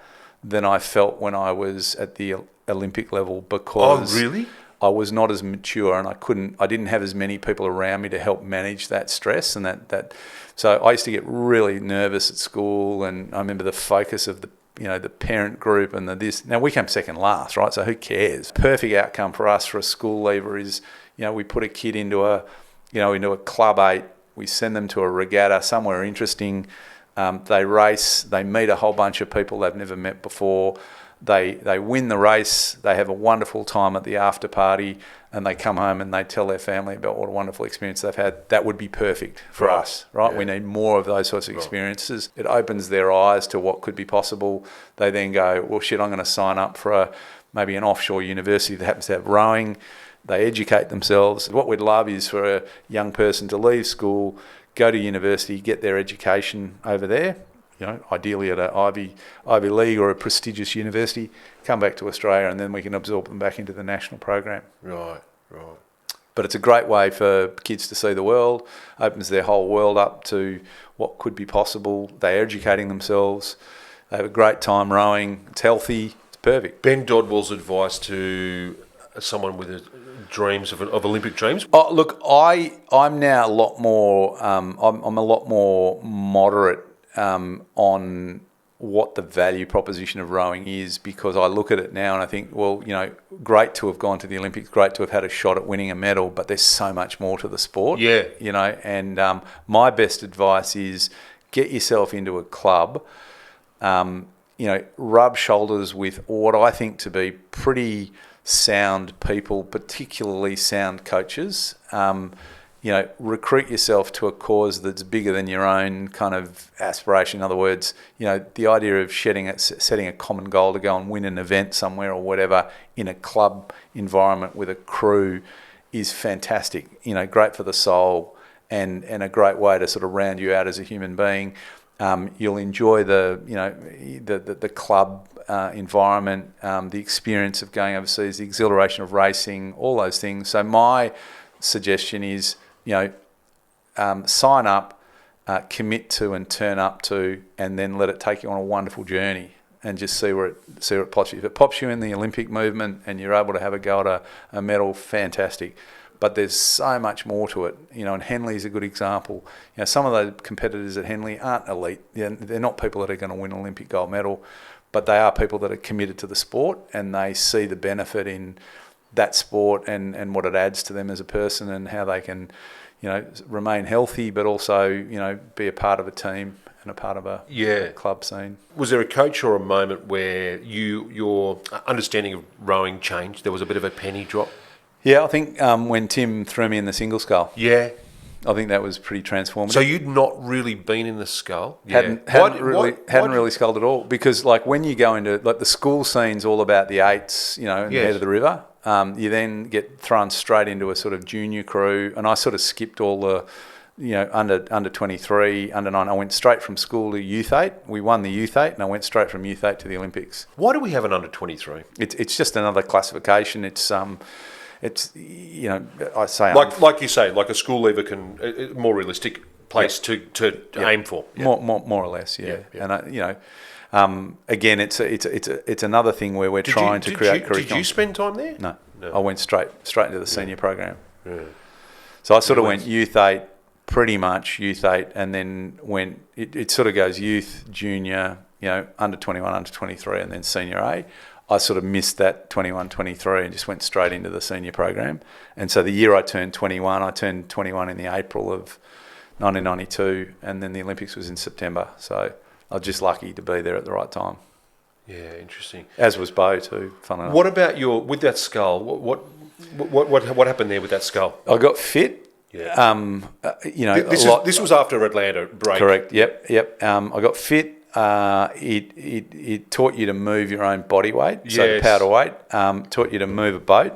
than I felt when I was at the Olympic level because I was not as mature and I didn't have as many people around me to help manage that stress and that. So I used to get really nervous at school, and I remember the focus of the parent group and this. Now we came second last, right? So who cares? Perfect outcome for us for a school leaver is, we put a kid into a club 8, we send them to a regatta somewhere interesting. They race, they meet a whole bunch of people they've never met before, they win the race, they have a wonderful time at the after party, and they come home and they tell their family about what a wonderful experience they've had. That would be perfect for us, right? Yeah. We need more of those sorts of experiences. It opens their eyes to what could be possible. They then go, well, shit, I'm going to sign up for maybe an offshore university that happens to have rowing. They educate themselves. What we'd love is for a young person to leave school, go to university, get their education over there, ideally at an Ivy League or a prestigious university, come back to Australia, and then we can absorb them back into the national program. Right. But it's a great way for kids to see the world, opens their whole world up to what could be possible. They're educating themselves. They have a great time rowing. It's healthy. It's perfect. Ben Dodwell's advice to someone with dreams of Olympic dreams? Oh, look, I'm now a lot more. I'm a lot more moderate on what the value proposition of rowing is, because I look at it now and I think, well, great to have gone to the Olympics, great to have had a shot at winning a medal, but there's so much more to the sport. Yeah. And my best advice is get yourself into a club. Rub shoulders with what I think to be pretty sound people, particularly sound coaches. Recruit yourself to a cause that's bigger than your own kind of aspiration. In other words, the idea of setting a common goal to go and win an event somewhere or whatever in a club environment with a crew is fantastic. Great for the soul and a great way to sort of round you out as a human being. You'll enjoy the club environment, the experience of going overseas, the exhilaration of racing, all those things. So my suggestion is, sign up, commit to and turn up to, and then let it take you on a wonderful journey and just see where it pops you. If it pops you in the Olympic movement and you're able to have a go at a medal, fantastic. But there's so much more to it, and Henley's a good example. Some of the competitors at Henley aren't elite. They're not people that are going to win an Olympic gold medal, but they are people that are committed to the sport and they see the benefit in that sport and what it adds to them as a person and how they can, remain healthy, but also, be a part of a team and a part of a club scene. Was there a coach or a moment where your understanding of rowing changed? There was a bit of a penny drop? Yeah, I think when Tim threw me in the single scull. Yeah. I think that was pretty transformative. So you'd not really been in the scull? Hadn't really sculled at all, because like when you go into like the school scene's all about the eights, you know, in the head of the river. You then get thrown straight into a sort of junior crew, and I sort of skipped all the, you know, under 23, under 9. I went straight from school to youth 8. We won the youth 8, and I went straight from youth 8 to the Olympics. Why do we have an under 23? It's just another classification. It's you know, I say like you say, like a school leaver can more realistic place to aim for. More or less, yeah. And you know, again, it's another thing where we're trying to create curriculum. Did you spend time there? No. I went straight into the senior program. Yeah. So I sort of went youth 8, pretty much youth 8, and then went. It sort of goes youth, junior, you know, under 21, under 23, and then senior A. I sort of missed that 21, 23 and just went straight into the senior program. And so the year I turned 21 in the April of 1992, and then the Olympics was in September. So I was just lucky to be there at the right time. Yeah, interesting. As was Bo too, fun enough. What about with that skull? What happened there with that skull? I got fit. Yeah. You know, this was after Atlanta break. Correct. Yep. I got fit. It taught you to move your own body weight, so powder weight. Taught you to move a boat.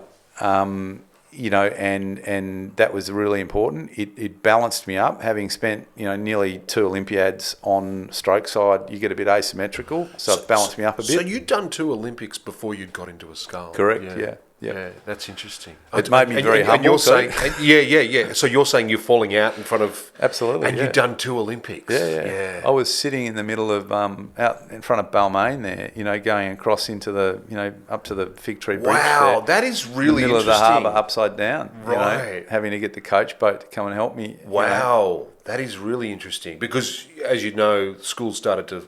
You know, and that was really important. It balanced me up. Having spent, you know, nearly 2 Olympiads on stroke side, you get a bit asymmetrical, so it balanced me up a bit. So you'd done 2 Olympics before you got into a scull. Correct. Yeah. Yeah, that's interesting. It made me very humble. And you're saying, yeah. So you're saying you're falling out in front of... Absolutely, And you've done 2 Olympics. Yeah. I was sitting in the middle of, out in front of Balmain there, you know, going across into the, you know, up to the Fig Tree Bridge. Wow, that is really interesting. In the middle of the harbour, upside down. Right. You know, having to get the coach boat to come and help me. Wow, you know. that is really interesting. Because, as you know, schools started to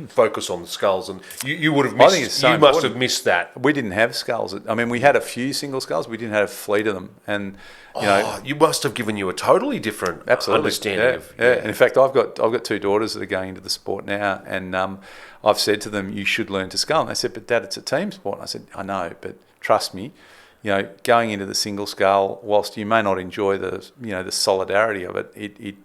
focus on the sculls, and you would have missed. I think it's so you important. must have missed that. We didn't have sculls. I mean, we had a few single sculls. We didn't have a fleet of them, and you know, you must have given you a totally different understanding of. Yeah. And in fact, I've got 2 daughters that are going into the sport now, and I've said to them, "You should learn to scull." And they said, "But Dad, it's a team sport." And I said, "I know, but trust me." You know, going into the single scull, whilst you may not enjoy the, you know, the solidarity of it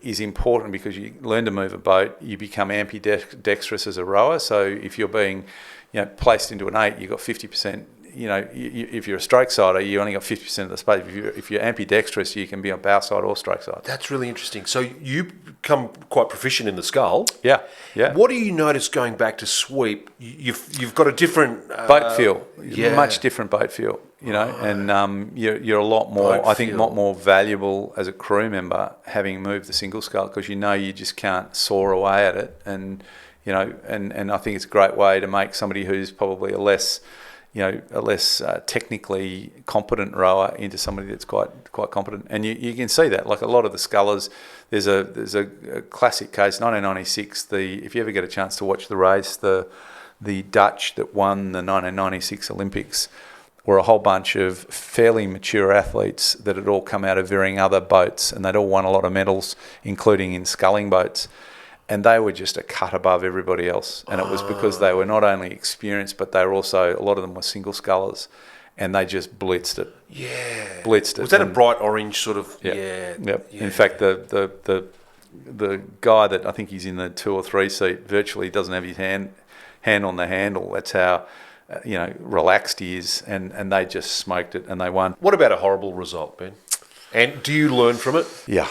is important, because you learn to move a boat, you become ambidextrous as a rower. So if you're being, you know, placed into an 8, you've got 50%. You know, if you're a stroke sider, you only got 50% of the space. If you're ambidextrous, you can be on bow side or stroke side. That's really interesting. So you become quite proficient in the scull. Yeah. What do you notice going back to sweep? You've got a different boat feel. Much different boat feel. You know, and you're a lot more. I think a lot more valuable as a crew member having moved the single scull, because you know you just can't saw away at it, and you know, and I think it's a great way to make somebody who's probably a less technically competent rower into somebody that's quite competent. And you can see that, like a lot of the scullers. There's a classic case, 1996. If you ever get a chance to watch the race, the Dutch that won the 1996 Olympics were a whole bunch of fairly mature athletes that had all come out of varying other boats, and they'd all won a lot of medals, including in sculling boats. And they were just a cut above everybody else. And it was because they were not only experienced, but they were also, a lot of them were single scullers, and they just blitzed it. Yeah. Blitzed it. Was that a bright orange sort of? Yeah. In fact, the guy that I think he's in the 2 or 3 seat virtually doesn't have his hand on the handle. That's how, you know, relaxed he is. And they just smoked it, and they won. What about a horrible result, Ben? And do you learn from it? Yeah.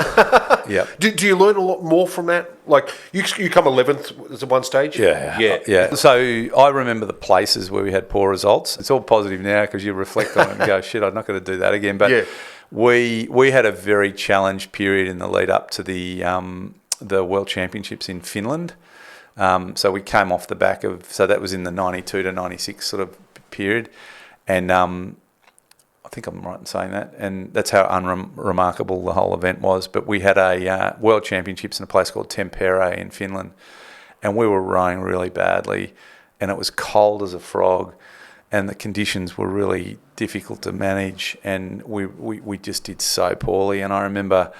Do you learn a lot more from that? Like, you come 11th at one stage? Yeah. So I remember the places where we had poor results. It's all positive now because you reflect on it and go, shit, I'm not going to do that again. But we had a very challenged period in the lead up to the World Championships in Finland. So we came off the back of, so that was in the 92 to 96 sort of period. And I think I'm right in saying that, and that's how unremarkable the whole event was. But we had a World Championships in a place called Tampere in Finland, and we were rowing really badly, and it was cold as a frog, and the conditions were really difficult to manage, and we just did so poorly. And I remember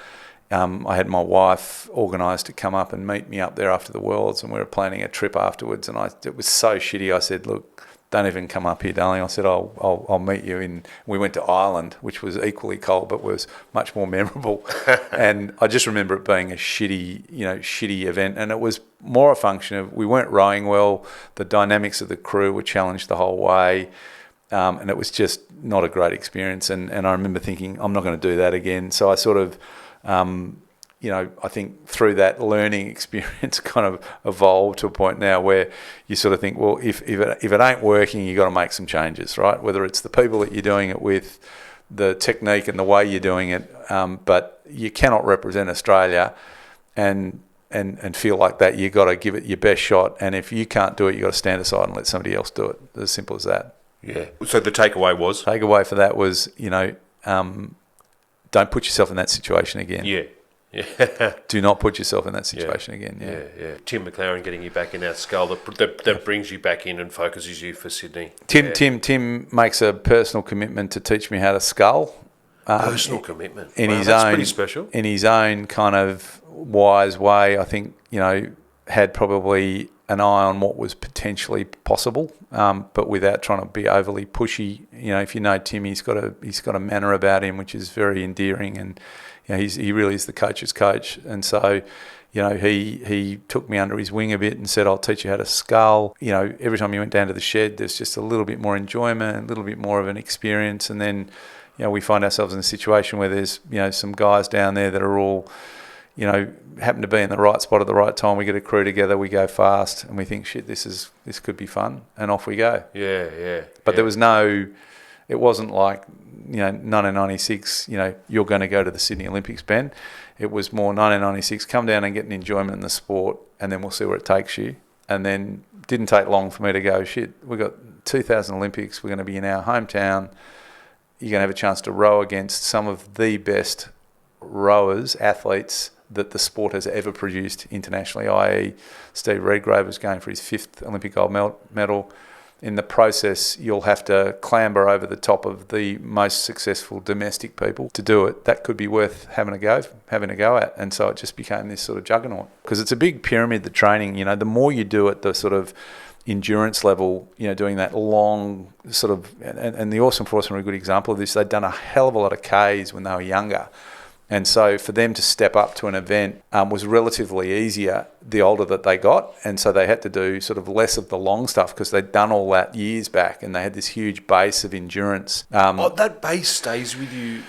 I had my wife organised to come up and meet me up there after the Worlds, and we were planning a trip afterwards, and it was so shitty. I said, look, don't even come up here, darling. I said, I'll meet you in. We went to Ireland, which was equally cold, but was much more memorable. And I just remember it being a shitty event, and it was more a function of we weren't rowing well. The dynamics of the crew were challenged the whole way. And it was just not a great experience. And I remember thinking, I'm not going to do that again. So I sort of, I think through that learning experience kind of evolved to a point now where you sort of think, well, if it ain't working, you got to make some changes, right? Whether it's the people that you're doing it with, the technique and the way you're doing it, but you cannot represent Australia and feel like that. You got to give it your best shot. And if you can't do it, you got to stand aside and let somebody else do it. As simple as that. Yeah. So the takeaway was? Takeaway for that was, don't put yourself in that situation again. Yeah. Yeah. Do not put yourself in that situation again. Yeah. Tim McLaren getting you back in that skull that brings you back in and focuses you for Sydney. Tim makes a personal commitment to teach me how to scull. Personal commitment. That's pretty special. In his own kind of wise way, I think, had probably an eye on what was potentially possible, but without trying to be overly pushy. If you know Tim, he's got a manner about him which is very endearing, and he really is the coach's coach. And so, he took me under his wing a bit and said, "I'll teach you how to scull." Every time you went down to the shed, there's just a little bit more enjoyment, a little bit more of an experience, and then we find ourselves in a situation where there's some guys down there that are all happen to be in the right spot at the right time. We get a crew together, we go fast, and we think, shit, this could be fun, and off we go. Yeah. But there was it wasn't like 1996. You're going to go to the Sydney Olympics, Ben. It was more 1996. Come down and get an enjoyment in the sport, and then we'll see where it takes you. And then didn't take long for me to go, shit, we got 2000 Olympics. We're going to be in our hometown. You're going to have a chance to row against some of the best rowers, athletes that the sport has ever produced internationally, i.e. Steve Redgrave was going for his 5th Olympic gold medal. In the process, you'll have to clamber over the top of the most successful domestic people to do it. That could be worth having a go at. And so it just became this sort of juggernaut. Because it's a big pyramid, the training. The more you do it, the sort of endurance level, doing that long sort of... And the Awesome Forsome are a good example of this. They'd done a hell of a lot of Ks when they were younger. And so for them to step up to an event was relatively easier the older that they got. And so they had to do sort of less of the long stuff because they'd done all that years back and they had this huge base of endurance. That base stays with you?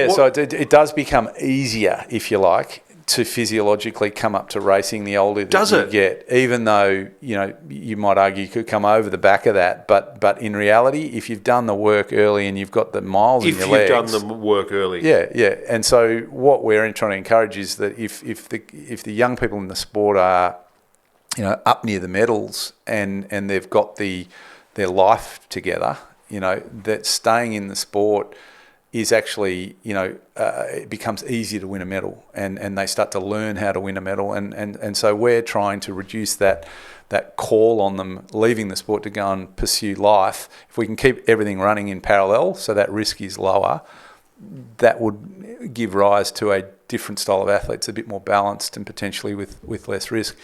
So it does become easier, if you like, to physiologically come up to racing the older that you get, even though, you might argue you could come over the back of that. But in reality, if you've done the work early and you've got the miles in your legs... If you've done the work early. Yeah. And so what we're trying to encourage is that if the young people in the sport are, up near the medals and they've got their life together, that staying in the sport is actually, it becomes easier to win a medal and they start to learn how to win a medal. And so we're trying to reduce that call on them leaving the sport to go and pursue life. If we can keep everything running in parallel so that risk is lower, that would give rise to a different style of athletes, a bit more balanced and potentially with less risk.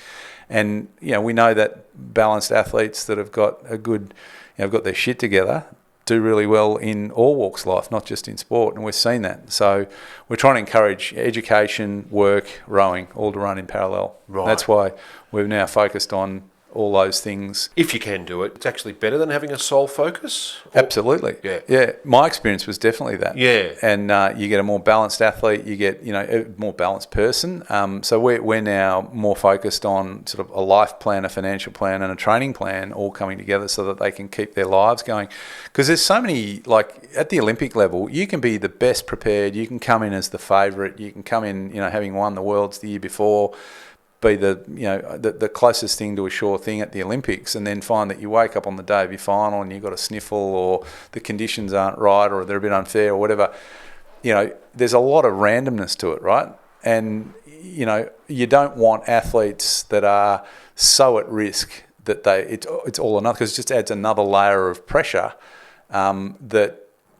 And, we know that balanced athletes that have got a good, have got their shit together, do really well in all walks of life, not just in sport, and we've seen that. So we're trying to encourage education, work, rowing, all to run in parallel. Right. That's why we've now focused on all those things. If you can do it, it's actually better than having a sole focus? Absolutely. Yeah. My experience was definitely that. Yeah. And you get a more balanced athlete, you get, a more balanced person. So we're now more focused on sort of a life plan, a financial plan and a training plan all coming together so that they can keep their lives going. Because there's so many, like at the Olympic level, you can be the best prepared, you can come in as the favourite, you can come in, having won the Worlds the year before, be the closest thing to a sure thing at the Olympics, and then find that you wake up on the day of your final and you've got a sniffle or the conditions aren't right or they're a bit unfair or whatever. There's a lot of randomness to it, right? And, you don't want athletes that are so at risk that it's all or nothing, because it just adds another layer of pressure that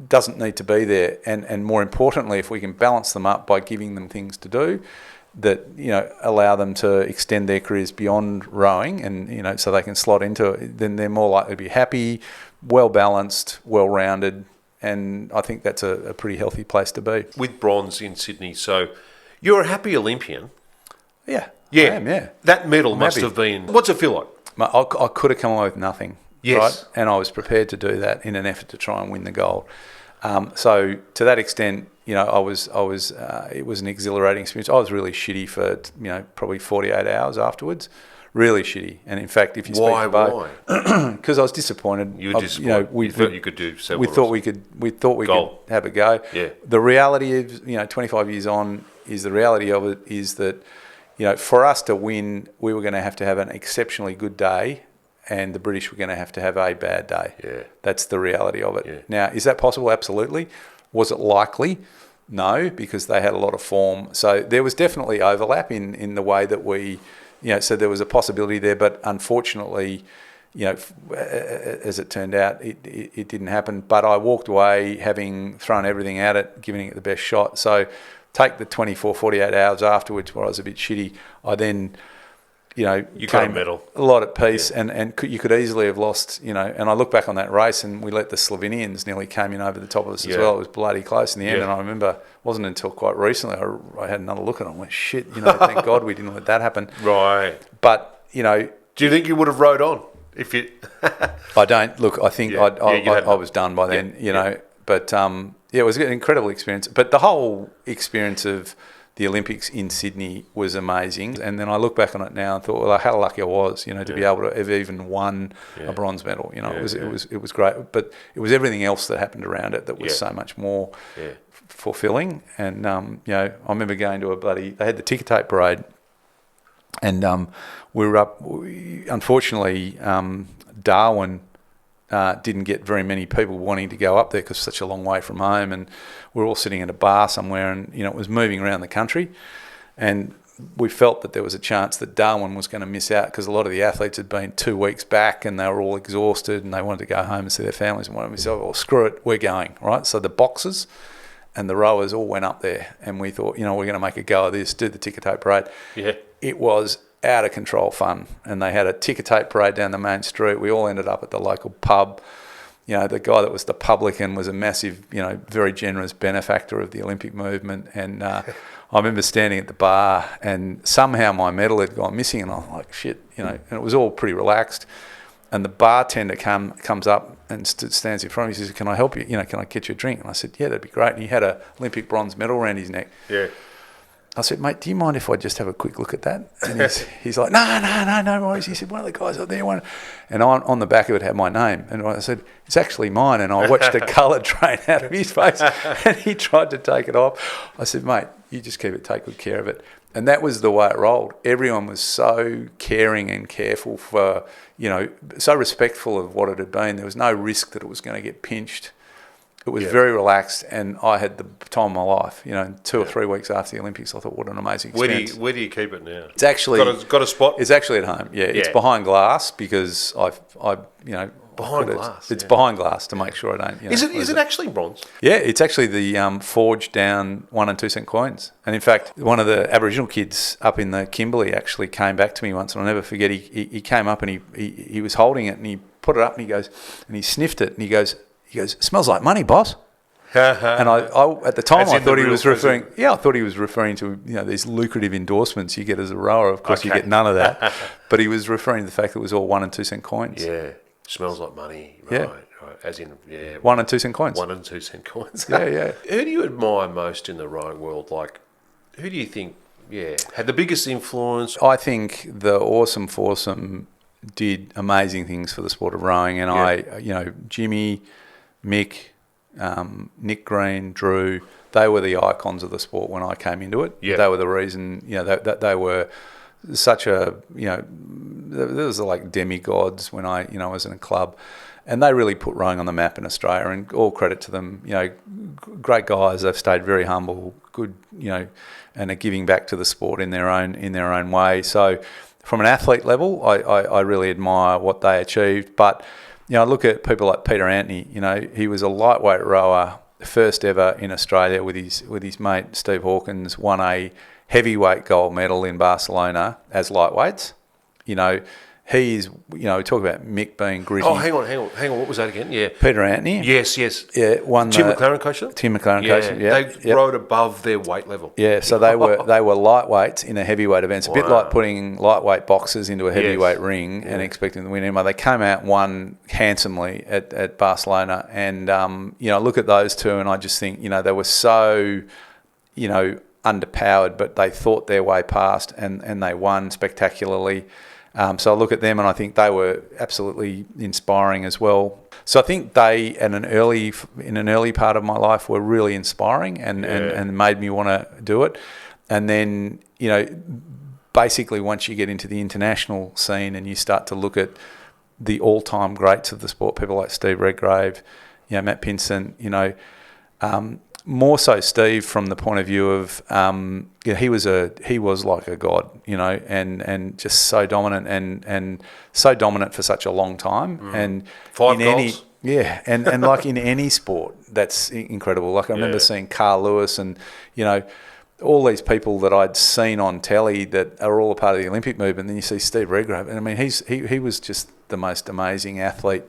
doesn't need to be there. And more importantly, if we can balance them up by giving them things to do, that allow them to extend their careers beyond rowing, and so they can slot into it, then they're more likely to be happy, well balanced, well rounded, and I think that's a pretty healthy place to be. With bronze in Sydney, so you're a happy Olympian. Yeah, Yeah, I am, yeah. That medal I'm must happy. have been. What's it feel like? I could have come away with nothing. Yes. Right? And I was prepared to do that in an effort to try and win the gold. So to that extent, I was. It was an exhilarating experience. I was really shitty for probably 48 hours afterwards. Really shitty. And in fact, if you speak to Bo, because I was disappointed. You were disappointed. We thought you could do several. We thought we could have a go. Yeah. The reality of 25 years on is the reality of it is that for us to win, we were going to have an exceptionally good day, and the British were going to have a bad day. Yeah. That's the reality of it. Yeah. Now, is that possible? Absolutely. Was it likely? No, because they had a lot of form. So there was definitely overlap in the way that we, so there was a possibility there, but unfortunately, as it turned out, it didn't happen. But I walked away having thrown everything at it, giving it the best shot. So take the 24, 48 hours afterwards where I was a bit shitty, I then, you got a medal. A lot at peace, and you could easily have lost, and I look back on that race and we let the Slovenians nearly came in over the top of us as well. It was bloody close in the end, and I remember it wasn't until quite recently I had another look at it and went, shit, thank God we didn't let that happen. Right. But, do you think you would have rode on if you... I don't. Look, I think I was done by then, but it was an incredible experience. But the whole experience of the Olympics in Sydney was amazing. And then I look back on it now and thought, well, how lucky I was, to be able to have even won a bronze medal. It was great. But it was everything else that happened around it that was so much more fulfilling. And, I remember going to they had the ticker tape parade, and we were up. Unfortunately, Darwin didn't get very many people wanting to go up there because it's such a long way from home, and we're all sitting in a bar somewhere, and it was moving around the country, and we felt that there was a chance that Darwin was going to miss out because a lot of the athletes had been 2 weeks back and they were all exhausted and they wanted to go home and see their families, and we said, well, screw it, we're going, right? So the boxers and the rowers all went up there, and we thought, we're going to make a go of this, do the ticker tape parade. Yeah. It was out of control fun, and they had a ticker tape parade down the main street. We all ended up at the local pub. The guy that was the publican was a massive, very generous benefactor of the Olympic movement, and I remember standing at the bar and somehow my medal had gone missing, and I was like, shit, and it was all pretty relaxed, and the bartender comes up and stands in front of me. He says, can I help you? Can I get you a drink? And I said, yeah, that'd be great. And he had a Olympic bronze medal around his neck. Yeah. I said, mate, do you mind if I just have a quick look at that? And he's like, no worries. He said, one of the guys up there, and on the back of it had my name. And I said, it's actually mine. And I watched the colour drain out of his face, and he tried to take it off. I said, mate, you just keep it, take good care of it. And that was the way it rolled. Everyone was so caring and careful for, so respectful of what it had been. There was no risk that it was going to get pinched. It was very relaxed, and I had the time of my life. 2 or 3 weeks after the Olympics, I thought, what an amazing experience. Where do you keep it now? It's actually got a spot. It's actually at home. Yeah, it's behind glass because behind glass. It's behind glass to make sure I don't. Is it actually bronze? Yeah, it's actually the forged down 1 and 2 cent coins. And in fact, one of the Aboriginal kids up in the Kimberley actually came back to me once, and I'll never forget. He came up and he was holding it, and he put it up, and he goes, and he sniffed it, and he goes, it smells like money, boss. And I at the time, I thought he was referring. Yeah, I thought he was referring to these lucrative endorsements you get as a rower. Of course, you get none of that. But he was referring to the fact that it was all 1 and 2 cent coins. Yeah, smells like money. Right, right. As in, 1 and 2 cent coins. 1 and 2 cent coins. Yeah. Who do you admire most in the rowing world? Like, who do you think? Had the biggest influence? I think the Awesome Forsome did amazing things for the sport of rowing, and Jimmy, Mick, Nick Green, Drew, they were the icons of the sport when I came into it. They were the reason, that they were such a, there was like demigods when I was in a club, and they really put rowing on the map in Australia, and all credit to them. Great guys. They've stayed very humble, good, and are giving back to the sport in their own way. So from an athlete level, I really admire what they achieved, but I look at people like Peter Anthony. He was a lightweight rower first ever in Australia with his mate Steve Hawkins, won a heavyweight gold medal in Barcelona as lightweights. He's, talk about Mick being gritty. Oh, hang on. What was that again? Yeah. Peter Anthony. Yes. Yeah, won Tim McLaren coached them? Tim McLaren coached them, yeah. They rode above their weight level. Yeah, so they were lightweights in a heavyweight event. It's a bit like putting lightweight boxers into a heavyweight ring and expecting them to win. Anyway, they came out and won handsomely at Barcelona. And, look at those two and I just think, they were so, underpowered, but they thought their way past and they won spectacularly. So I look at them and I think they were absolutely inspiring as well. So I think they, in an early part of my life, were really inspiring and made me want to do it. And then, basically once you get into the international scene and you start to look at the all-time greats of the sport, people like Steve Redgrave, Matt Pinsent, more so Steve from the point of view of he was like a god, and just so dominant and so dominant for such a long time. And 5 goals. And like in any sport, that's incredible. Like I remember seeing Carl Lewis and all these people that I'd seen on telly that are all a part of the Olympic movement. Then you see Steve Redgrave, and I mean he was just the most amazing athlete.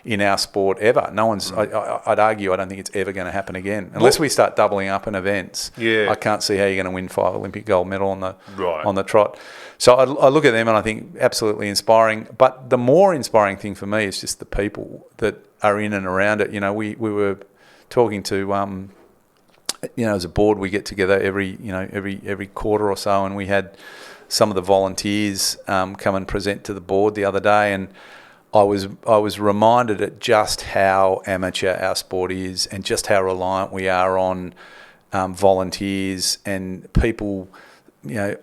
In our sport ever. No one's. I'd argue I don't think it's ever going to happen again unless we start doubling up in events. I can't see how you're going to win 5 Olympic gold medal on the trot. So I look at them and I think absolutely inspiring. But the more inspiring thing for me is just the people that are in and around it. We were talking to as a board we get together every quarter or so, and we had some of the volunteers come and present to the board the other day, and I was reminded at just how amateur our sport is and just how reliant we are on volunteers and people,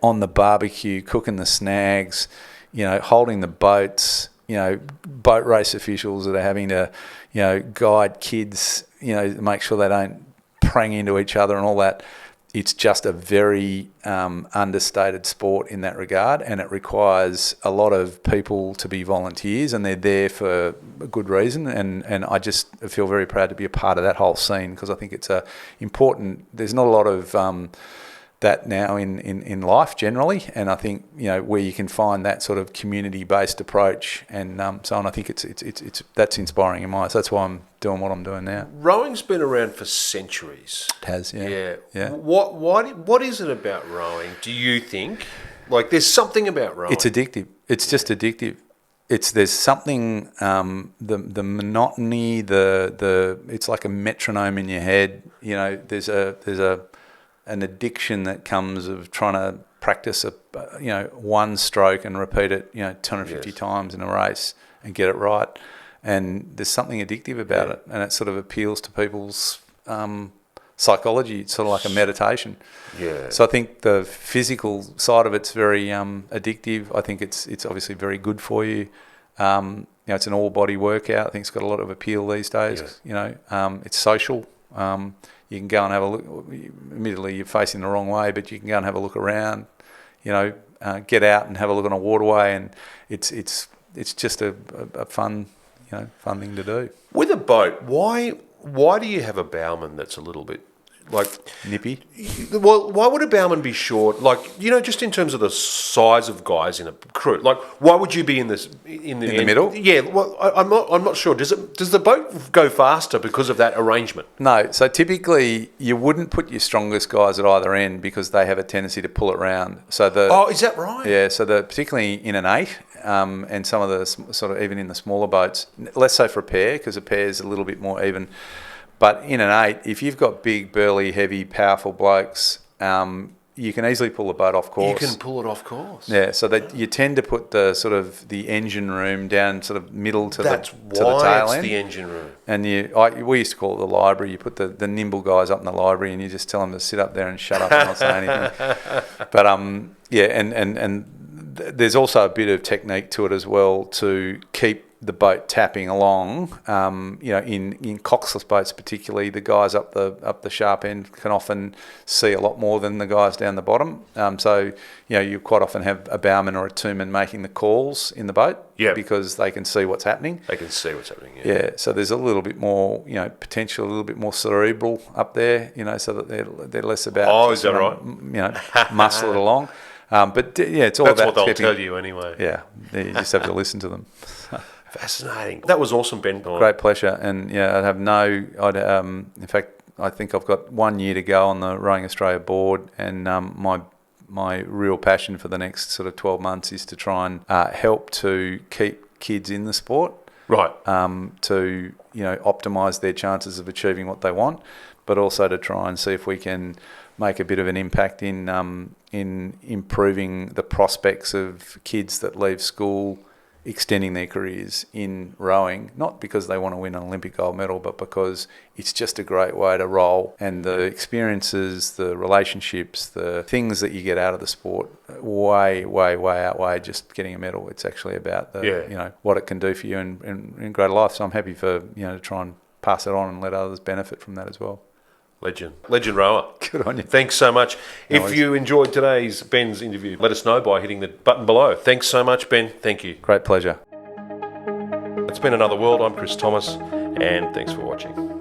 on the barbecue, cooking the snags, holding the boats, boat race officials that are having to, guide kids, make sure they don't prang into each other and all that. It's just a very understated sport in that regard, and it requires a lot of people to be volunteers, and they're there for a good reason. And I just feel very proud to be a part of that whole scene because I think it's important. There's not a lot of that now in life generally, and I think where you can find that sort of community-based approach and so on. I think it's that's inspiring in my eyes. That's why I'm doing what I'm doing now. Rowing's been around for centuries. It has, yeah. What is it about rowing? Do you think? Like, there's something about rowing. It's addictive. It's just addictive. There's something the monotony, it's like a metronome in your head. There's an addiction that comes of trying to practice one stroke and repeat it 250 times in a race and get it right. And there's something addictive about it, and it sort of appeals to people's psychology. It's sort of like a meditation. Yeah. So I think the physical side of it's very addictive. I think it's obviously very good for you. It's an all-body workout. I think it's got a lot of appeal these days. Yeah. It's social. You can go and have a look. Admittedly, you're facing the wrong way, but you can go and have a look around. Get out and have a look on a waterway, and it's just a fun thing to do. With a boat, why do you have a bowman that's a little bit like nippy? Well, why would a bowman be short? Like, just in terms of the size of guys in a crew. Like, why would you be in the middle? Yeah. Well, I'm not sure. Does the boat go faster because of that arrangement? No. So typically, you wouldn't put your strongest guys at either end because they have a tendency to pull it round. So is that right? Yeah. So particularly in an 8. And some of the sort of even in the smaller boats, less so for a pair because a pair is a little bit more even. But in an 8, if you've got big, burly, heavy, powerful blokes, you can easily pull the boat off course. You can pull it off course. Yeah, so that you tend to put the sort of the engine room down sort of middle to the tail end. That's why it's the engine room. And we used to call it the library. You put the nimble guys up in the library and you just tell them to sit up there and shut up and not say anything. But and there's also a bit of technique to it as well to keep the boat tapping along, in Coxless boats particularly, the guys up the sharp end can often see a lot more than the guys down the bottom. So you quite often have a bowman or a twoman making the calls in the boat, because they can see what's happening. They can see what's happening. Yeah. So there's a little bit more, potential, a little bit more cerebral up there, so that they're less about. Oh, is that right? Muscle it along. But it's all That's about. That's what they'll tell you anyway. Yeah, you just have to listen to them. Fascinating. That was awesome, Ben. Great pleasure, and in fact, I think I've got 1 year to go on the Rowing Australia board, and my real passion for the next sort of 12 months is to try and help to keep kids in the sport, right? To optimise their chances of achieving what they want, but also to try and see if we can make a bit of an impact in improving the prospects of kids that leave school, extending their careers in rowing, not because they want to win an Olympic gold medal, but because it's just a great way to roll, and the experiences, the relationships, the things that you get out of the sport way outweigh just getting a medal. It's actually about what it can do for you in greater life. So I'm happy for to try and pass it on and let others benefit from that as well. Legend rower. Good on you. Thanks so much. If you enjoyed Ben's interview, let us know by hitting the button below. Thanks so much, Ben. Thank you. Great pleasure. It's been Another World. I'm Chris Thomas, and thanks for watching.